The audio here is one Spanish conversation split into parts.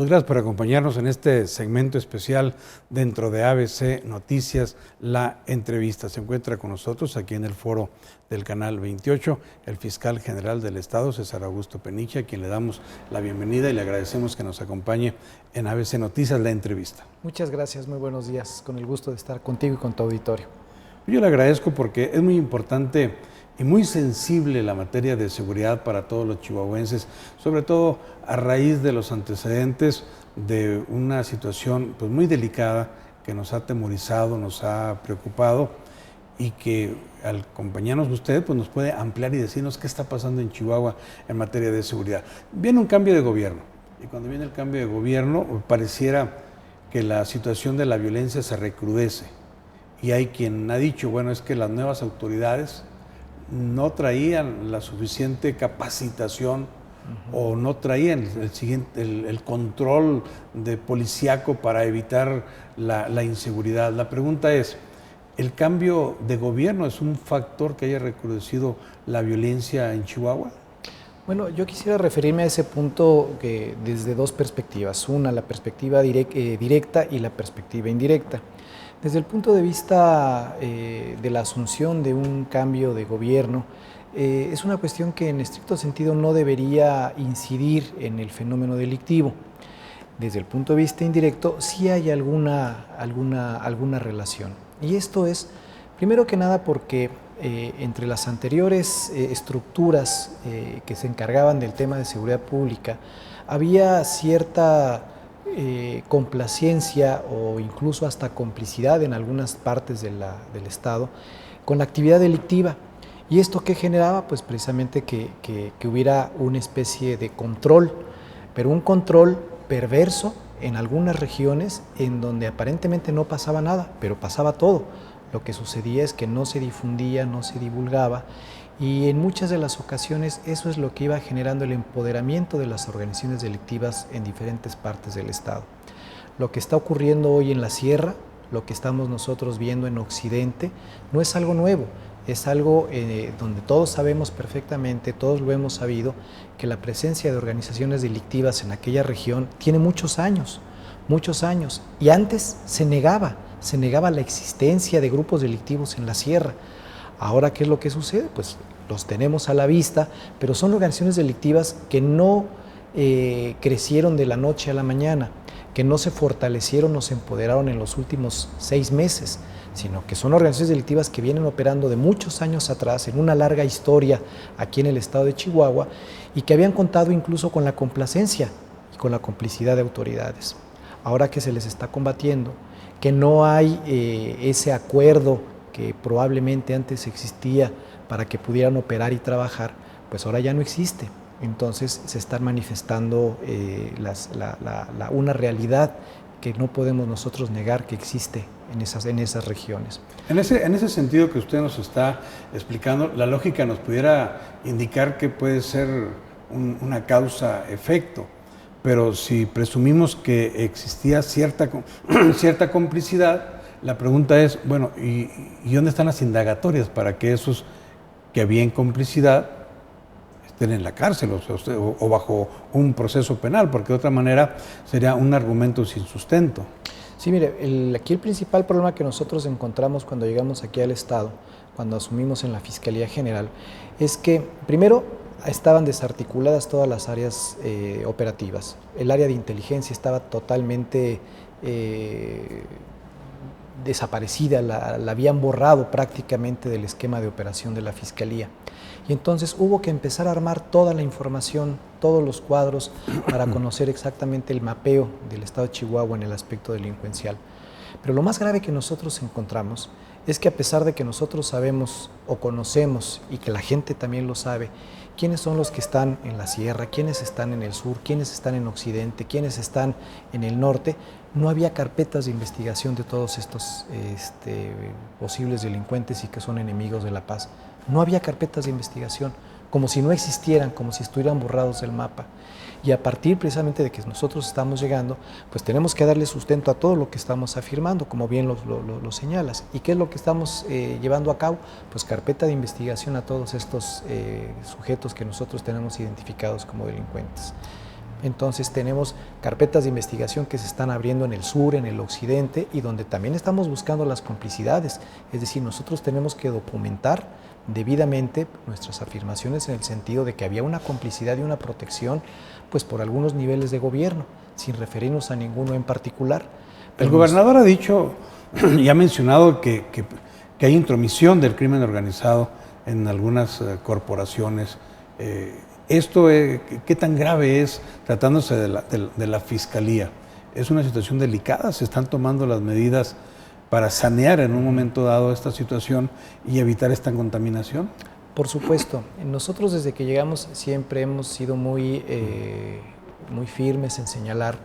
Muchas gracias por acompañarnos en este segmento especial dentro de ABC Noticias, la entrevista. Se encuentra con nosotros aquí en el foro del Canal 28 el fiscal general del Estado, César Augusto Peniche, a quien le damos la bienvenida y le agradecemos que nos acompañe en ABC Noticias, la entrevista. Muchas gracias, muy buenos días, con el gusto de estar contigo y con tu auditorio. Yo le agradezco porque es muy importante y muy sensible la materia de seguridad para todos los chihuahuenses, sobre todo a raíz de los antecedentes de una situación pues, muy delicada que nos ha atemorizado, nos ha preocupado y que al acompañarnos usted pues, nos puede ampliar y decirnos qué está pasando en Chihuahua en materia de seguridad. Viene un cambio de gobierno y cuando viene el cambio de gobierno pareciera que la situación de la violencia se recrudece y hay quien ha dicho, bueno, es que las nuevas autoridades no traían la suficiente capacitación o no traían el control de policíaco para evitar la inseguridad. La pregunta es, ¿el cambio de gobierno es un factor que haya recrudecido la violencia en Chihuahua? Bueno, yo quisiera referirme a ese punto desde dos perspectivas. Una, la perspectiva directa y la perspectiva indirecta. Desde el punto de vista de la asunción de un cambio de gobierno, es una cuestión que en estricto sentido no debería incidir en el fenómeno delictivo. Desde el punto de vista indirecto, sí hay alguna relación. Y esto es, primero que nada, porque entre las anteriores estructuras que se encargaban del tema de seguridad pública, había cierta complacencia o incluso hasta complicidad en algunas partes del Estado con la actividad delictiva. ¿Y esto qué generaba? Pues precisamente que hubiera una especie de control, pero un control perverso en algunas regiones en donde aparentemente no pasaba nada, pero pasaba todo. Lo que sucedía es que no se difundía, no se divulgaba, y en muchas de las ocasiones eso es lo que iba generando el empoderamiento de las organizaciones delictivas en diferentes partes del Estado. Lo que está ocurriendo hoy en la Sierra, lo que estamos nosotros viendo en Occidente, no es algo nuevo, es algo donde todos sabemos perfectamente, todos lo hemos sabido, que la presencia de organizaciones delictivas en aquella región tiene muchos años, y antes se negaba la existencia de grupos delictivos en la Sierra. Ahora, ¿qué es lo que sucede? Pues los tenemos a la vista, pero son organizaciones delictivas que no crecieron de la noche a la mañana, que no se fortalecieron o se empoderaron en los últimos 6 meses, sino que son organizaciones delictivas que vienen operando de muchos años atrás, en una larga historia aquí en el estado de Chihuahua, y que habían contado incluso con la complacencia y con la complicidad de autoridades. Ahora que se les está combatiendo, que no hay ese acuerdo que probablemente antes existía para que pudieran operar y trabajar, pues ahora ya no existe. Entonces se están manifestando una realidad que no podemos nosotros negar que existe en esas regiones. En ese sentido que usted nos está explicando, la lógica nos pudiera indicar que puede ser una causa-efecto, pero si presumimos que existía cierta complicidad, la pregunta es, bueno, ¿y dónde están las indagatorias para que esos que habían complicidad estén en la cárcel o bajo un proceso penal? Porque de otra manera sería un argumento sin sustento. Sí, mire, aquí el principal problema que nosotros encontramos cuando llegamos aquí al Estado, cuando asumimos en la Fiscalía General, es que primero estaban desarticuladas todas las áreas operativas. El área de inteligencia estaba totalmente desaparecida, la habían borrado prácticamente del esquema de operación de la Fiscalía. Y entonces hubo que empezar a armar toda la información, todos los cuadros, para conocer exactamente el mapeo del estado de Chihuahua en el aspecto delincuencial. Pero lo más grave que nosotros encontramos es que a pesar de que nosotros sabemos o conocemos, y que la gente también lo sabe, quiénes son los que están en la sierra, quiénes están en el sur, quiénes están en occidente, quiénes están en el norte, no había carpetas de investigación de todos estos posibles delincuentes y que son enemigos de la paz. No había carpetas de investigación, como si no existieran, como si estuvieran borrados del mapa. Y a partir precisamente de que nosotros estamos llegando, pues tenemos que darle sustento a todo lo que estamos afirmando, como bien lo señalas. ¿Y qué es lo que estamos llevando a cabo? Pues carpeta de investigación a todos estos sujetos que nosotros tenemos identificados como delincuentes. Entonces tenemos carpetas de investigación que se están abriendo en el sur, en el occidente, y donde también estamos buscando las complicidades. Es decir, nosotros tenemos que documentar debidamente nuestras afirmaciones en el sentido de que había una complicidad y una protección pues por algunos niveles de gobierno, sin referirnos a ninguno en particular. El gobernador ha dicho y ha mencionado que hay intromisión del crimen organizado en algunas corporaciones. ¿Esto qué tan grave es tratándose de la Fiscalía? ¿Es una situación delicada? ¿Se están tomando las medidas para sanear en un momento dado esta situación y evitar esta contaminación? Por supuesto. Nosotros desde que llegamos siempre hemos sido muy firmes en señalar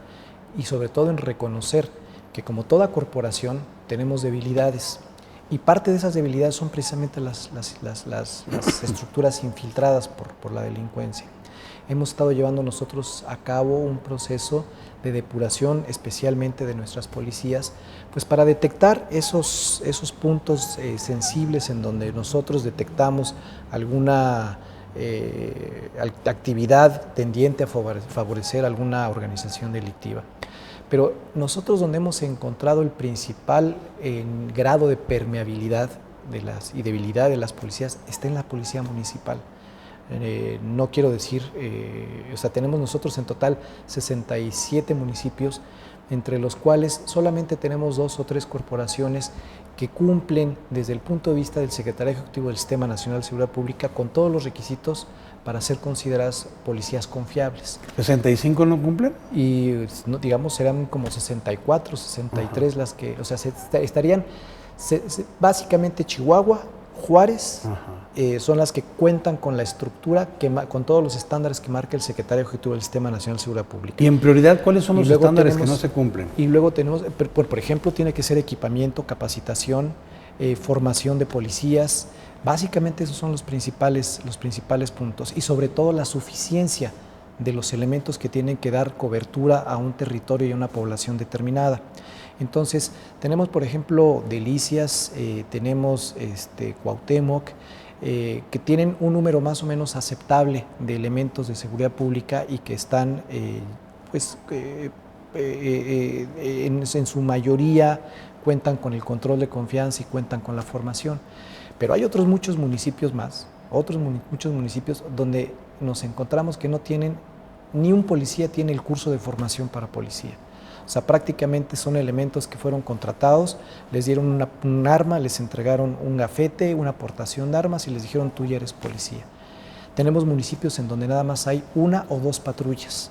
y sobre todo en reconocer que como toda corporación tenemos debilidades. Y parte de esas debilidades son precisamente las estructuras infiltradas por la delincuencia. Hemos estado llevando nosotros a cabo un proceso de depuración, especialmente de nuestras policías, pues para detectar esos puntos sensibles en donde nosotros detectamos alguna actividad tendiente a favorecer alguna organización delictiva. Pero nosotros donde hemos encontrado el principal grado de permeabilidad y debilidad de las policías está en la policía municipal. No quiero decir, tenemos nosotros en total 67 municipios, entre los cuales solamente tenemos 2 o 3 corporaciones que cumplen desde el punto de vista del Secretario Ejecutivo del Sistema Nacional de Seguridad Pública con todos los requisitos para ser consideradas policías confiables. ¿65 no cumplen? Y digamos serán como 64, 63 Ajá. Las que, estarían básicamente Chihuahua, Juárez, son las que cuentan con la estructura, con todos los estándares que marca el Secretario Ejecutivo del Sistema Nacional de Seguridad Pública. ¿Y en prioridad cuáles son los estándares que no se cumplen? Y luego tenemos, por ejemplo, tiene que ser equipamiento, capacitación, formación de policías. Básicamente esos son los principales puntos y sobre todo la suficiencia de los elementos que tienen que dar cobertura a un territorio y a una población determinada. Entonces, tenemos, por ejemplo, Delicias, tenemos Cuauhtémoc, que tienen un número más o menos aceptable de elementos de seguridad pública y que están, en su mayoría cuentan con el control de confianza y cuentan con la formación. Pero hay otros muchos municipios más, muchos municipios donde nos encontramos que no tienen, ni un policía tiene el curso de formación para policía. O sea, prácticamente son elementos que fueron contratados, les dieron un arma, les entregaron un gafete, una aportación de armas y les dijeron tú ya eres policía. Tenemos municipios en donde nada más hay 1 o 2 patrullas.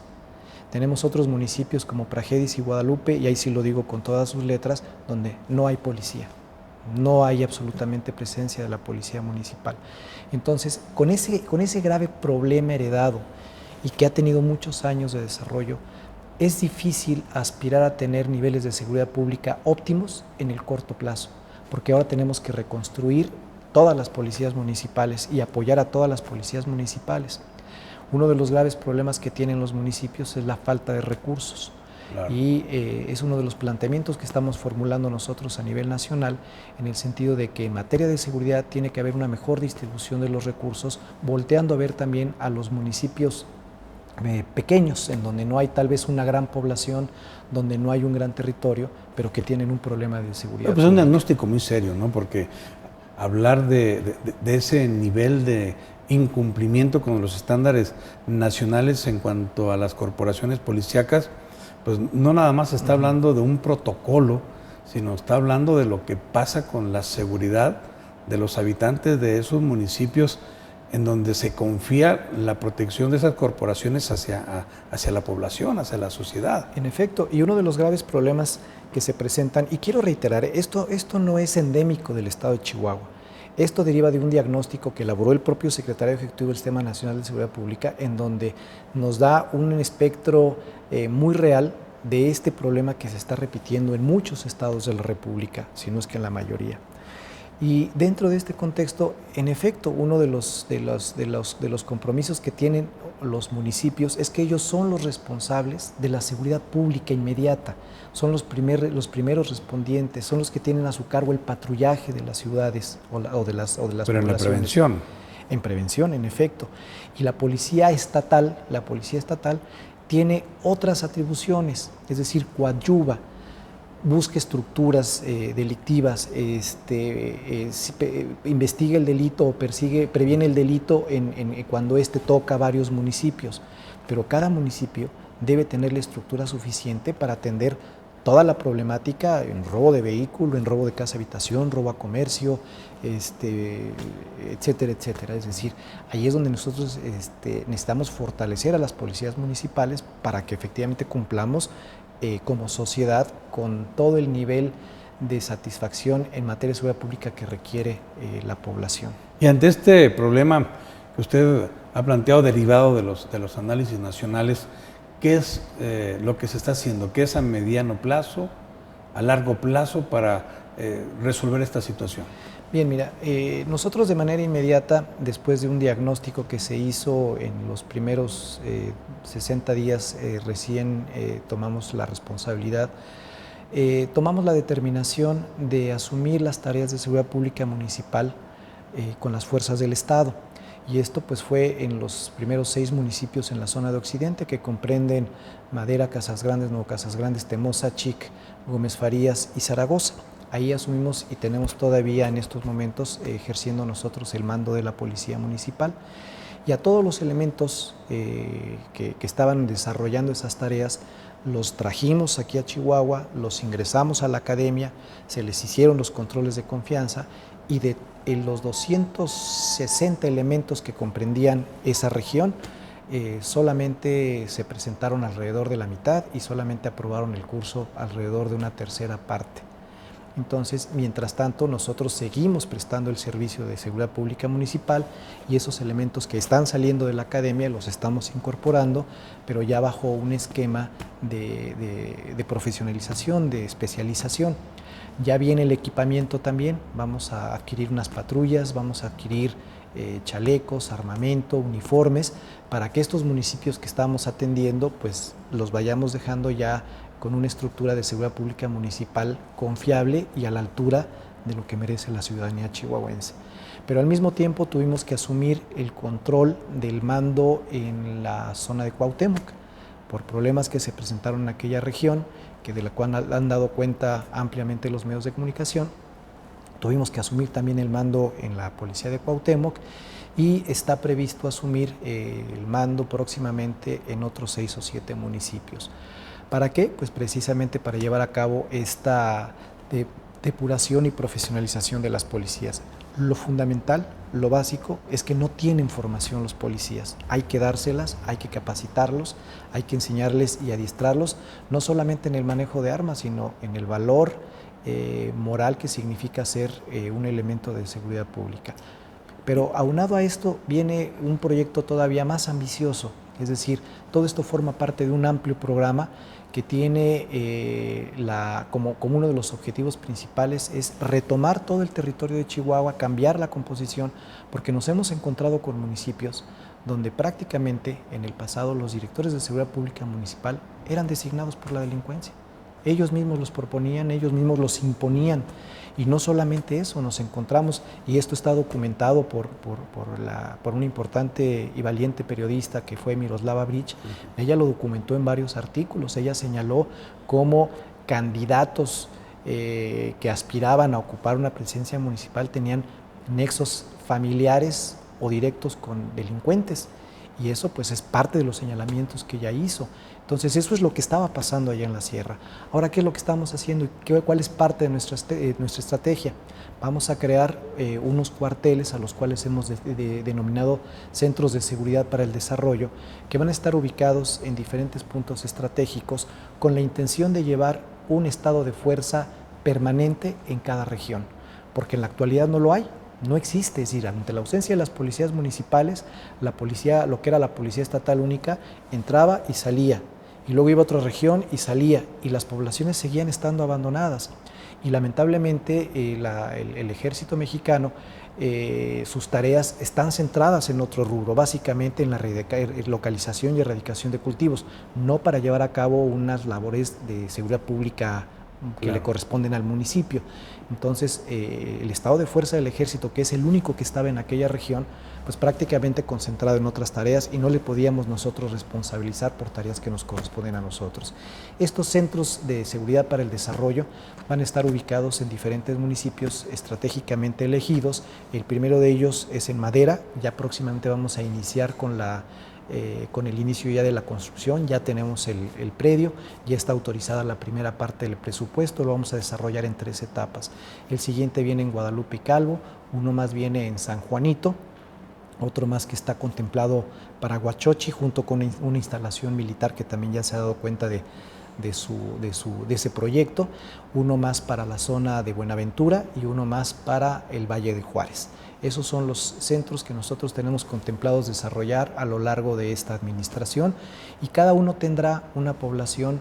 Tenemos otros municipios como Pragedis y Guadalupe, y ahí sí lo digo con todas sus letras, donde no hay policía. No hay absolutamente presencia de la policía municipal. Entonces, con ese grave problema heredado y que ha tenido muchos años de desarrollo, es difícil aspirar a tener niveles de seguridad pública óptimos en el corto plazo, porque ahora tenemos que reconstruir todas las policías municipales y apoyar a todas las policías municipales. Uno de los graves problemas que tienen los municipios es la falta de recursos. Claro. Y es uno de los planteamientos que estamos formulando nosotros a nivel nacional, en el sentido de que en materia de seguridad tiene que haber una mejor distribución de los recursos, volteando a ver también a los municipios pequeños, en donde no hay tal vez una gran población, donde no hay un gran territorio, pero que tienen un problema de seguridad. Pues es un diagnóstico muy serio, ¿no? Porque hablar de ese nivel de incumplimiento con los estándares nacionales en cuanto a las corporaciones policíacas, pues no nada más está hablando de un protocolo, sino está hablando de lo que pasa con la seguridad de los habitantes de esos municipios en donde se confía la protección de esas corporaciones hacia la población, hacia la sociedad. En efecto, y uno de los graves problemas que se presentan, y quiero reiterar, esto no es endémico del estado de Chihuahua. Esto deriva de un diagnóstico que elaboró el propio Secretario Ejecutivo del Sistema Nacional de Seguridad Pública, en donde nos da un espectro muy real de este problema que se está repitiendo en muchos estados de la República, si no es que en la mayoría. Y dentro de este contexto, en efecto, uno de los compromisos que tienen los municipios es que ellos son los responsables de la seguridad pública inmediata, son los primeros respondientes, son los que tienen a su cargo el patrullaje de las ciudades o de las poblaciones. Pero en la prevención. En prevención, en efecto. Y la policía estatal tiene otras atribuciones, es decir, coadyuva, busca estructuras delictivas, investiga el delito o previene el delito cuando toca varios municipios, pero cada municipio debe tener la estructura suficiente para atender toda la problemática en robo de vehículo, en robo de casa habitación, robo a comercio, etcétera, etcétera. Es decir, ahí es donde nosotros necesitamos fortalecer a las policías municipales para que efectivamente cumplamos como sociedad con todo el nivel de satisfacción en materia de seguridad pública que requiere la población. Y ante este problema que usted ha planteado derivado de los análisis nacionales, ¿qué es lo que se está haciendo? ¿Qué es a mediano plazo, a largo plazo para resolver esta situación? Bien, mira, nosotros de manera inmediata, después de un diagnóstico que se hizo en los primeros 60 días, recién tomamos la responsabilidad, tomamos la determinación de asumir las tareas de seguridad pública municipal con las fuerzas del Estado. Y esto pues fue en los primeros 6 municipios en la zona de Occidente, que comprenden Madera, Casas Grandes, Nuevo Casas Grandes, Temoza, Chic, Gómez Farías y Zaragoza. Ahí asumimos y tenemos todavía en estos momentos ejerciendo nosotros el mando de la Policía Municipal. Y a todos los elementos que estaban desarrollando esas tareas, los trajimos aquí a Chihuahua, los ingresamos a la academia, se les hicieron los controles de confianza y en los 260 elementos que comprendían esa región, solamente se presentaron alrededor de la mitad y solamente aprobaron el curso alrededor de una tercera parte. Entonces, mientras tanto, nosotros seguimos prestando el servicio de seguridad pública municipal y esos elementos que están saliendo de la academia los estamos incorporando, pero ya bajo un esquema de profesionalización, de especialización. Ya viene el equipamiento también, vamos a adquirir unas patrullas, vamos a adquirir chalecos, armamento, uniformes, para que estos municipios que estamos atendiendo, pues los vayamos dejando ya con una estructura de seguridad pública municipal confiable y a la altura de lo que merece la ciudadanía chihuahuense. Pero al mismo tiempo tuvimos que asumir el control del mando en la zona de Cuauhtémoc, por problemas que se presentaron en aquella región, de la cual han dado cuenta ampliamente los medios de comunicación. Tuvimos que asumir también el mando en la policía de Cuauhtémoc y está previsto asumir el mando próximamente en otros 6 o 7 municipios. ¿Para qué? Pues precisamente para llevar a cabo esta depuración y profesionalización de las policías. Lo fundamental, lo básico, es que no tienen formación los policías. Hay que dárselas, hay que capacitarlos, hay que enseñarles y adiestrarlos, no solamente en el manejo de armas, sino en el valor moral que significa ser un elemento de seguridad pública. Pero aunado a esto viene un proyecto todavía más ambicioso, es decir, todo esto forma parte de un amplio programa que tiene como uno de los objetivos principales es retomar todo el territorio de Chihuahua, cambiar la composición, porque nos hemos encontrado con municipios donde prácticamente en el pasado los directores de seguridad pública municipal eran designados por la delincuencia. Ellos mismos los proponían, ellos mismos los imponían. Y no solamente eso, nos encontramos, y esto está documentado por una importante y valiente periodista que fue Miroslava Bridge. Ella lo documentó en varios artículos. Ella señaló cómo candidatos que aspiraban a ocupar una presidencia municipal tenían nexos familiares o directos con delincuentes. Y eso pues es parte de los señalamientos que ella hizo. Entonces eso es lo que estaba pasando allá en la sierra. Ahora, ¿qué es lo que estamos haciendo y cuál es parte de nuestra estrategia? Vamos a crear unos cuarteles a los cuales hemos denominado centros de seguridad para el desarrollo, que van a estar ubicados en diferentes puntos estratégicos con la intención de llevar un estado de fuerza permanente en cada región, porque en la actualidad no lo hay. No existe, es decir, ante la ausencia de las policías municipales, la policía, lo que era la policía estatal única, entraba y salía, y luego iba a otra región y salía, y las poblaciones seguían estando abandonadas. Y lamentablemente el ejército mexicano, sus tareas están centradas en otro rubro, básicamente en la localización y erradicación de cultivos, no para llevar a cabo unas labores de seguridad pública que le corresponden al municipio. Entonces, el estado de fuerza del ejército, que es el único que estaba en aquella región, pues prácticamente concentrado en otras tareas y no le podíamos nosotros responsabilizar por tareas que nos corresponden a nosotros. Estos centros de seguridad para el desarrollo van a estar ubicados en diferentes municipios estratégicamente elegidos. El primero de ellos es en Madera, ya próximamente vamos a iniciar con el inicio ya de la construcción, ya tenemos el predio, ya está autorizada la primera parte del presupuesto, lo vamos a desarrollar en 3 etapas. El siguiente viene en Guadalupe y Calvo, uno más viene en San Juanito, otro más que está contemplado para Huachochi, junto con una instalación militar que también ya se ha dado cuenta de ese proyecto, uno más para la zona de Buenaventura y uno más para el Valle de Juárez. Esos son los centros que nosotros tenemos contemplados desarrollar a lo largo de esta administración y cada uno tendrá una población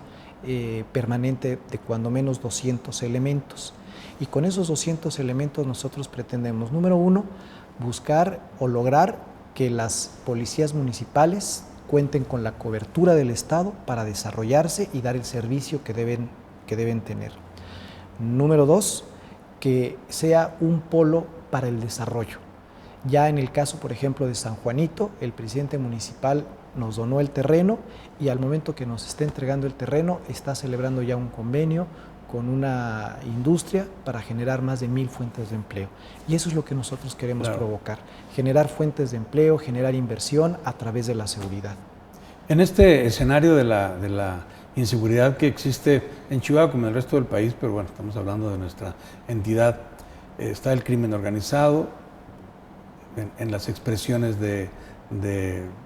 permanente de cuando menos 200 elementos. Y con esos 200 elementos nosotros pretendemos, número uno, buscar o lograr que las policías municipales cuenten con la cobertura del Estado para desarrollarse y dar el servicio que deben tener. Número dos, que sea un polo para el desarrollo. Ya en el caso, por ejemplo, de San Juanito, el presidente municipal nos donó el terreno y al momento que nos está entregando el terreno está celebrando ya un convenio con una industria para generar más de 1000 fuentes de empleo. Y eso es lo que nosotros queremos provocar, generar fuentes de empleo, generar inversión a través de la seguridad. En este escenario de la inseguridad que existe en Chihuahua como en el resto del país, pero bueno, estamos hablando de nuestra entidad, está el crimen organizado, en las expresiones de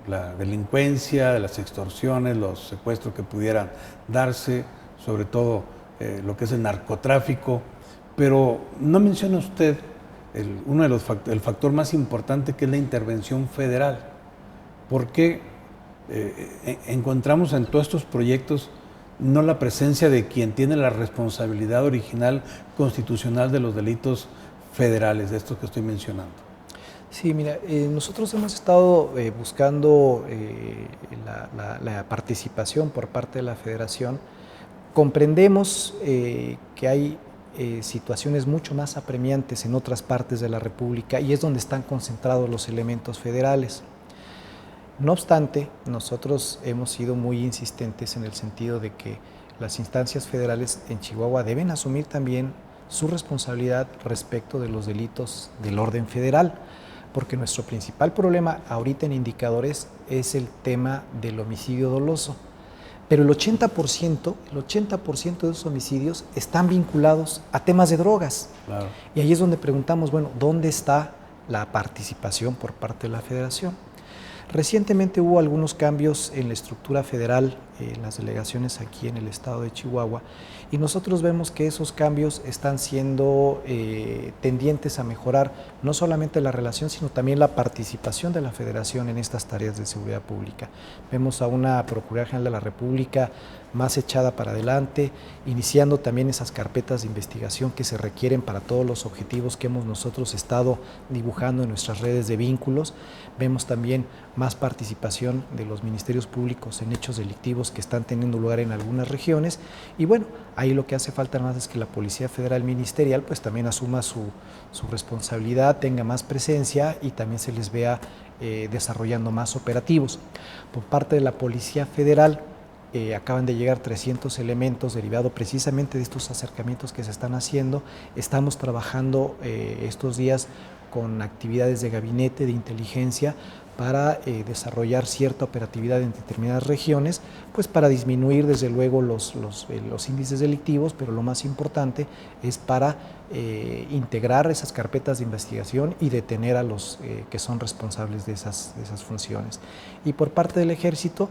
la delincuencia, de las extorsiones, los secuestros que pudieran darse, sobre todo lo que es el narcotráfico, pero no menciona usted el factor más importante, que es la intervención federal. ¿Por qué encontramos en todos estos proyectos no la presencia de quien tiene la responsabilidad original constitucional de los delitos federales, de estos que estoy mencionando? Sí, mira, nosotros hemos estado buscando la participación por parte de la Federación. Comprendemos que hay situaciones mucho más apremiantes en otras partes de la República y es donde están concentrados los elementos federales. No obstante, nosotros hemos sido muy insistentes en el sentido de que las instancias federales en Chihuahua deben asumir también su responsabilidad respecto de los delitos del orden federal, porque nuestro principal problema ahorita en indicadores es el tema del homicidio doloso. Pero el 80% de esos homicidios están vinculados a temas de drogas. Claro. Y ahí es donde preguntamos, bueno, ¿dónde está la participación por parte de la Federación? Recientemente hubo algunos cambios en la estructura federal, en las delegaciones aquí en el estado de Chihuahua, y nosotros vemos que esos cambios están siendo tendientes a mejorar no solamente la relación, sino también la participación de la Federación en estas tareas de seguridad pública. Vemos a una Procuraduría General de la República más echada para adelante, iniciando también esas carpetas de investigación que se requieren para todos los objetivos que hemos nosotros estado dibujando en nuestras redes de vínculos. Vemos también más participación de los ministerios públicos en hechos delictivos que están teniendo lugar en algunas regiones y bueno, ahí lo que hace falta más es que la Policía Federal Ministerial pues también asuma su responsabilidad, tenga más presencia y también se les vea desarrollando más operativos. Por parte de la Policía Federal acaban de llegar 300 elementos derivados precisamente de estos acercamientos que se están haciendo. Estamos trabajando estos días con actividades de gabinete de inteligencia para desarrollar cierta operatividad en determinadas regiones, pues para disminuir desde luego los índices delictivos, pero lo más importante es para integrar esas carpetas de investigación y detener a los que son responsables de esas funciones. Y por parte del Ejército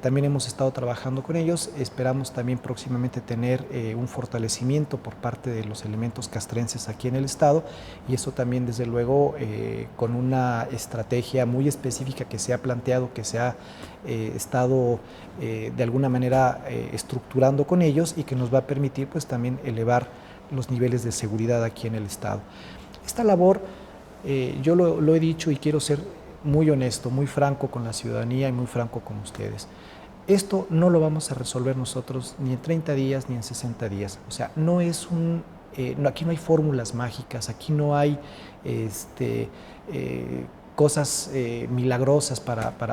también hemos estado trabajando con ellos, esperamos también próximamente tener un fortalecimiento por parte de los elementos castrenses aquí en el estado y eso también desde luego con una estrategia muy específica que se ha planteado, que se ha estado de alguna manera estructurando con ellos y que nos va a permitir pues también elevar los niveles de seguridad aquí en el estado. Esta labor, yo lo he dicho y quiero ser muy honesto, muy franco con la ciudadanía y muy franco con ustedes. Esto no lo vamos a resolver nosotros ni en 30 días ni en 60 días. O sea, no es aquí no hay fórmulas mágicas, aquí no hay cosas milagrosas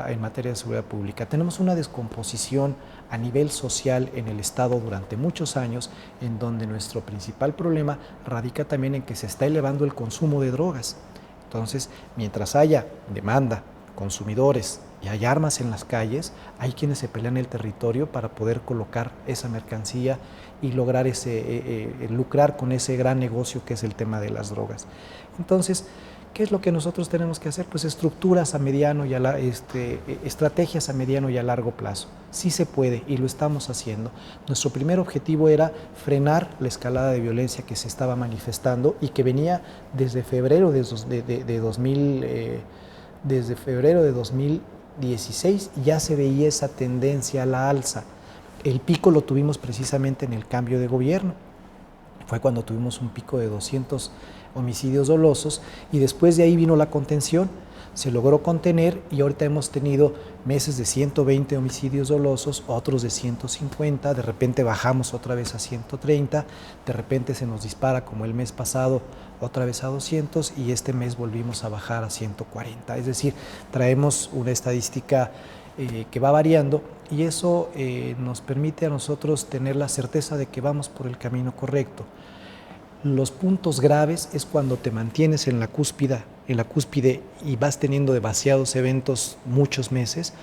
en materia de seguridad pública. Tenemos una descomposición a nivel social en el Estado durante muchos años, en donde nuestro principal problema radica también en que se está elevando el consumo de drogas. Entonces, mientras haya demanda, consumidores y hay armas en las calles, hay quienes se pelean el territorio para poder colocar esa mercancía y lograr lucrar con ese gran negocio que es el tema de las drogas. Entonces, ¿qué es lo que nosotros tenemos que hacer? Pues estructuras a mediano y estrategias a mediano y a largo plazo. Sí se puede y lo estamos haciendo. Nuestro primer objetivo era frenar la escalada de violencia que se estaba manifestando y que venía desde febrero desde febrero de 2016 ya se veía esa tendencia a la alza. El pico lo tuvimos precisamente en el cambio de gobierno. Fue cuando tuvimos un pico de 200 homicidios dolosos y después de ahí vino la contención, se logró contener y ahorita hemos tenido meses de 120 homicidios dolosos, otros de 150, de repente bajamos otra vez a 130, de repente se nos dispara como el mes pasado otra vez a 200 y este mes volvimos a bajar a 140, es decir, traemos una estadística que va variando y eso nos permite a nosotros tener la certeza de que vamos por el camino correcto. Los puntos graves es cuando te mantienes en la cúspide y vas teniendo demasiados eventos muchos meses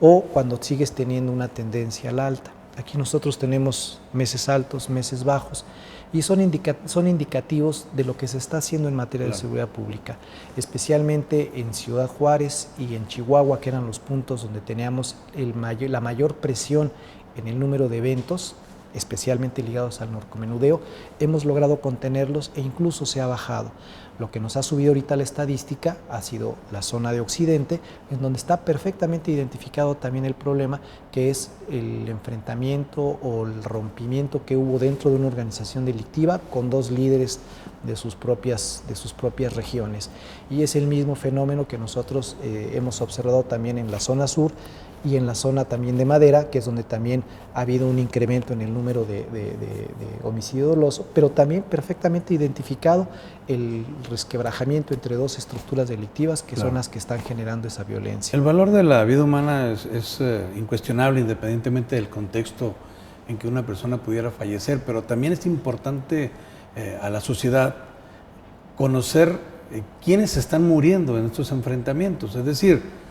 o cuando sigues teniendo una tendencia a la alta. Aquí nosotros tenemos meses altos, meses bajos y son indicativos de lo que se está haciendo en materia de seguridad pública, especialmente en Ciudad Juárez y en Chihuahua, que eran los puntos donde teníamos la mayor presión en el número de eventos, especialmente ligados al narcomenudeo, hemos logrado contenerlos e incluso se ha bajado. Lo que nos ha subido ahorita la estadística ha sido la zona de Occidente, en donde está perfectamente identificado también el problema, que es el enfrentamiento o el rompimiento que hubo dentro de una organización delictiva con dos líderes de sus propias regiones. Y es el mismo fenómeno que nosotros hemos observado también en la zona sur y en la zona también de Madera, que es donde también ha habido un incremento en el número de homicidio doloso, pero también perfectamente identificado el resquebrajamiento entre dos estructuras delictivas que son las que están generando esa violencia. El valor de la vida humana es incuestionable, independientemente del contexto en que una persona pudiera fallecer, pero también es importante a la sociedad conocer quiénes están muriendo en estos enfrentamientos, es decir,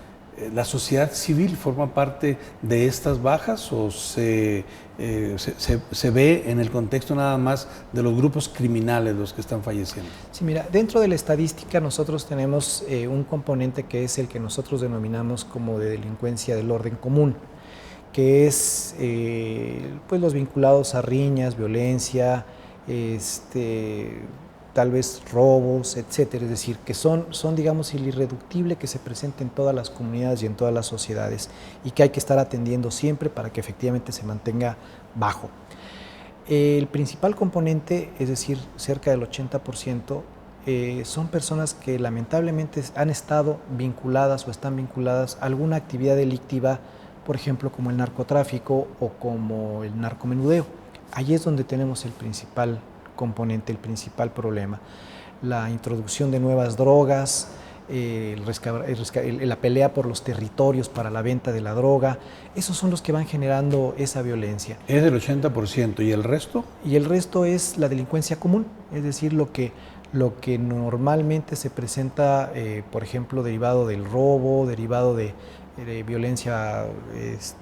¿la sociedad civil forma parte de estas bajas o se ve en el contexto nada más de los grupos criminales los que están falleciendo? Sí, mira, dentro de la estadística nosotros tenemos un componente que es el que nosotros denominamos como de delincuencia del orden común, que es pues los vinculados a riñas, violencia, tal vez robos, etcétera, es decir, que son digamos, el irreductible que se presenta en todas las comunidades y en todas las sociedades y que hay que estar atendiendo siempre para que efectivamente se mantenga bajo. El principal componente, es decir, cerca del 80%, son personas que lamentablemente han estado vinculadas o están vinculadas a alguna actividad delictiva, por ejemplo, como el narcotráfico o como el narcomenudeo. Ahí es donde tenemos el principal componente, el principal problema. La introducción de nuevas drogas, la pelea por los territorios para la venta de la droga, esos son los que van generando esa violencia. Es del 80%, ¿y el resto? Y el resto es la delincuencia común, es decir, lo que normalmente se presenta, por ejemplo, derivado del robo, derivado de violencia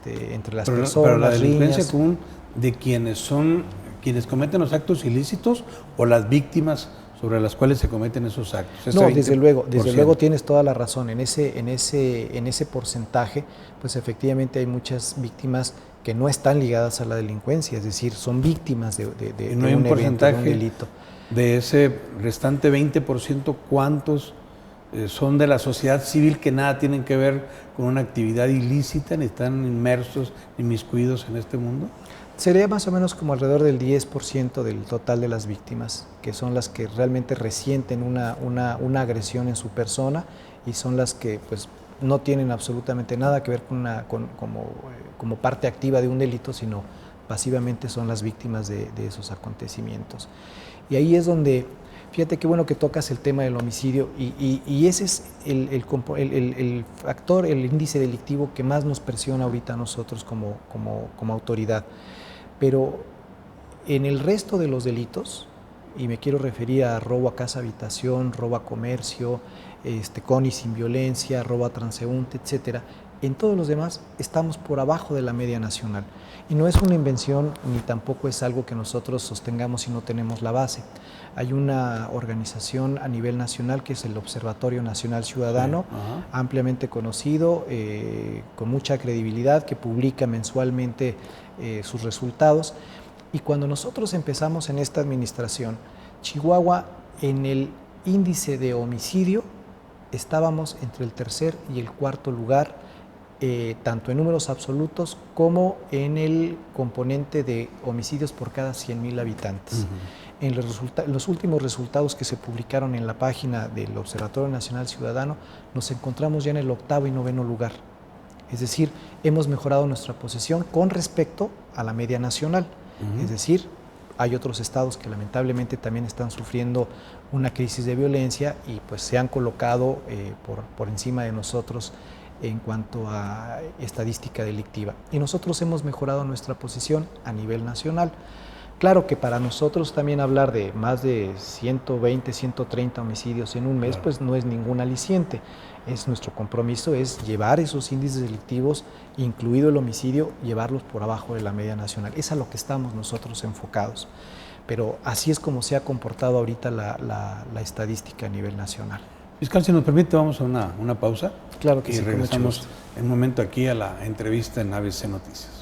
entre las personas. Pero la delincuencia común de quienes cometen los actos ilícitos o las víctimas sobre las cuales se cometen esos actos. No, desde luego tienes toda la razón. En ese porcentaje, pues efectivamente hay muchas víctimas que no están ligadas a la delincuencia, es decir, son víctimas de no hay un porcentaje evento, de un delito. De ese restante 20%, ¿cuántos son de la sociedad civil que nada tienen que ver con una actividad ilícita, ni están inmersos, inmiscuidos en este mundo? Sería más o menos como alrededor del 10% del total de las víctimas, que son las que realmente resienten una agresión en su persona y son las que pues no tienen absolutamente nada que ver con como parte activa de un delito, sino pasivamente son las víctimas de esos acontecimientos. Y ahí es donde, fíjate qué bueno que tocas el tema del homicidio, y ese es el factor, el índice delictivo que más nos presiona ahorita a nosotros como autoridad. Pero en el resto de los delitos, y me quiero referir a robo a casa habitación, robo a comercio, con y sin violencia, robo a transeúnte, etcétera, en todos los demás estamos por abajo de la media nacional. Y no es una invención ni tampoco es algo que nosotros sostengamos si no tenemos la base. Hay una organización a nivel nacional que es el Observatorio Nacional Ciudadano, ampliamente conocido, con mucha credibilidad, que publica mensualmente sus resultados. Y cuando nosotros empezamos en esta administración, Chihuahua, en el índice de homicidio, estábamos entre el tercer y el cuarto lugar, tanto en números absolutos como en el componente de homicidios por cada 100,000 habitantes. En los últimos resultados que se publicaron en la página del Observatorio Nacional Ciudadano, nos encontramos ya en el 8º y 9º lugar. Es decir, hemos mejorado nuestra posición con respecto a la media nacional. Es decir, hay otros estados que lamentablemente también están sufriendo una crisis de violencia y pues se han colocado por encima de nosotros en cuanto a estadística delictiva. Y nosotros hemos mejorado nuestra posición a nivel nacional. Claro que para nosotros también hablar de más de 120, 130 homicidios en un mes, pues no es ningún aliciente. Nuestro compromiso es llevar esos índices delictivos, incluido el homicidio, llevarlos por abajo de la media nacional. Es a lo que estamos nosotros enfocados. Pero así es como se ha comportado ahorita la estadística a nivel nacional. Fiscal, si nos permite, vamos a una pausa. Claro que y sí. Y regresamos en un momento aquí a la entrevista en ABC Noticias.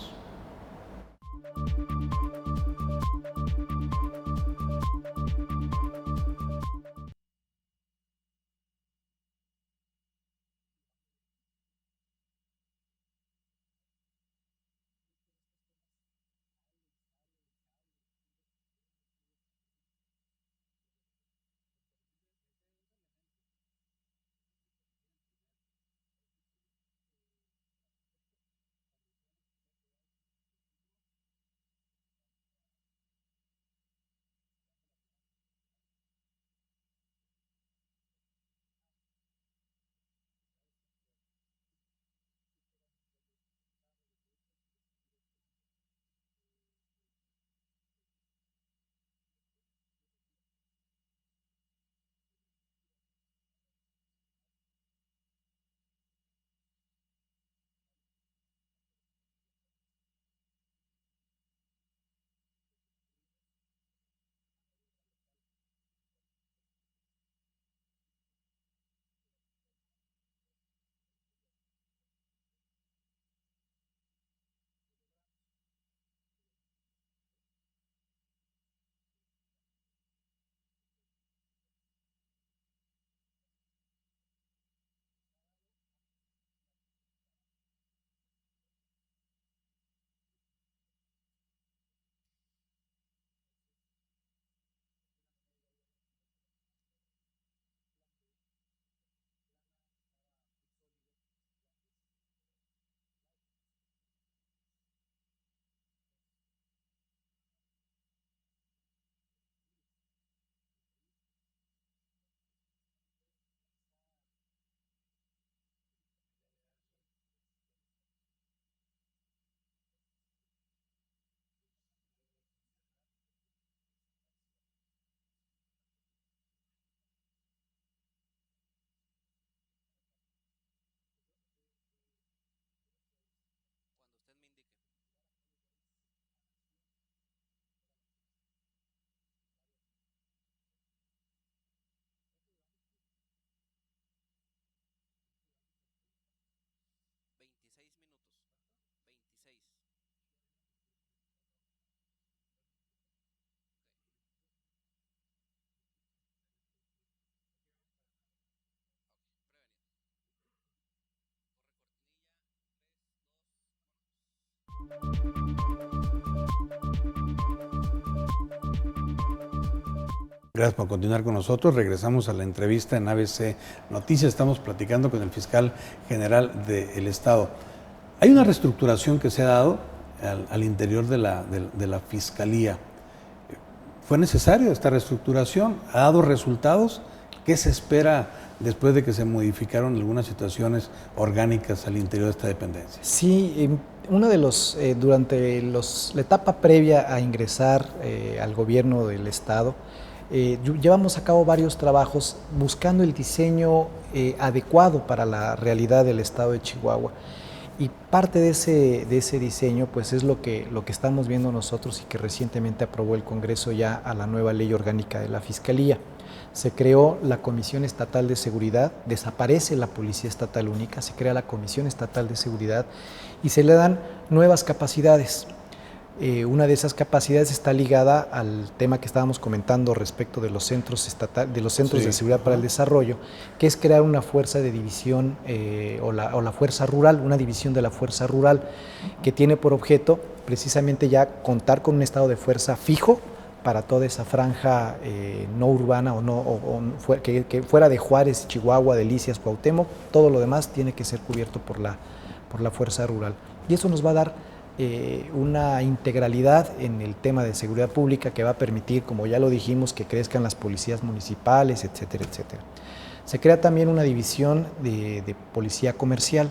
Gracias por continuar con nosotros. Regresamos a la entrevista en ABC Noticias. Estamos platicando con el fiscal general del Estado. Hay una reestructuración que se ha dado al interior de la Fiscalía. ¿Fue necesario esta reestructuración? ¿Ha dado resultados? ¿Qué se espera después de que se modificaron algunas situaciones orgánicas al interior de esta dependencia? Sí, uno de durante la etapa previa a ingresar al gobierno del Estado, llevamos a cabo varios trabajos buscando el diseño adecuado para la realidad del Estado de Chihuahua. Y parte de ese diseño pues es lo que estamos viendo nosotros y que recientemente aprobó el Congreso ya a la nueva ley orgánica de la Fiscalía. Se creó la Comisión Estatal de Seguridad, desaparece la Policía Estatal Única, se crea la Comisión Estatal de Seguridad y se le dan nuevas capacidades. Una de esas capacidades está ligada al tema que estábamos comentando respecto de los centros Sí. de seguridad para el desarrollo, que es crear una fuerza de división o la fuerza rural, una división de la fuerza rural que tiene por objeto precisamente ya contar con un estado de fuerza fijo para toda esa franja no urbana que fuera de Juárez, Chihuahua, Delicias, Cuauhtémoc, todo lo demás tiene que ser cubierto por la fuerza rural. Y eso nos va a dar una integralidad en el tema de seguridad pública que va a permitir, como ya lo dijimos, que crezcan las policías municipales, etcétera, etcétera. Se crea también una división de policía comercial,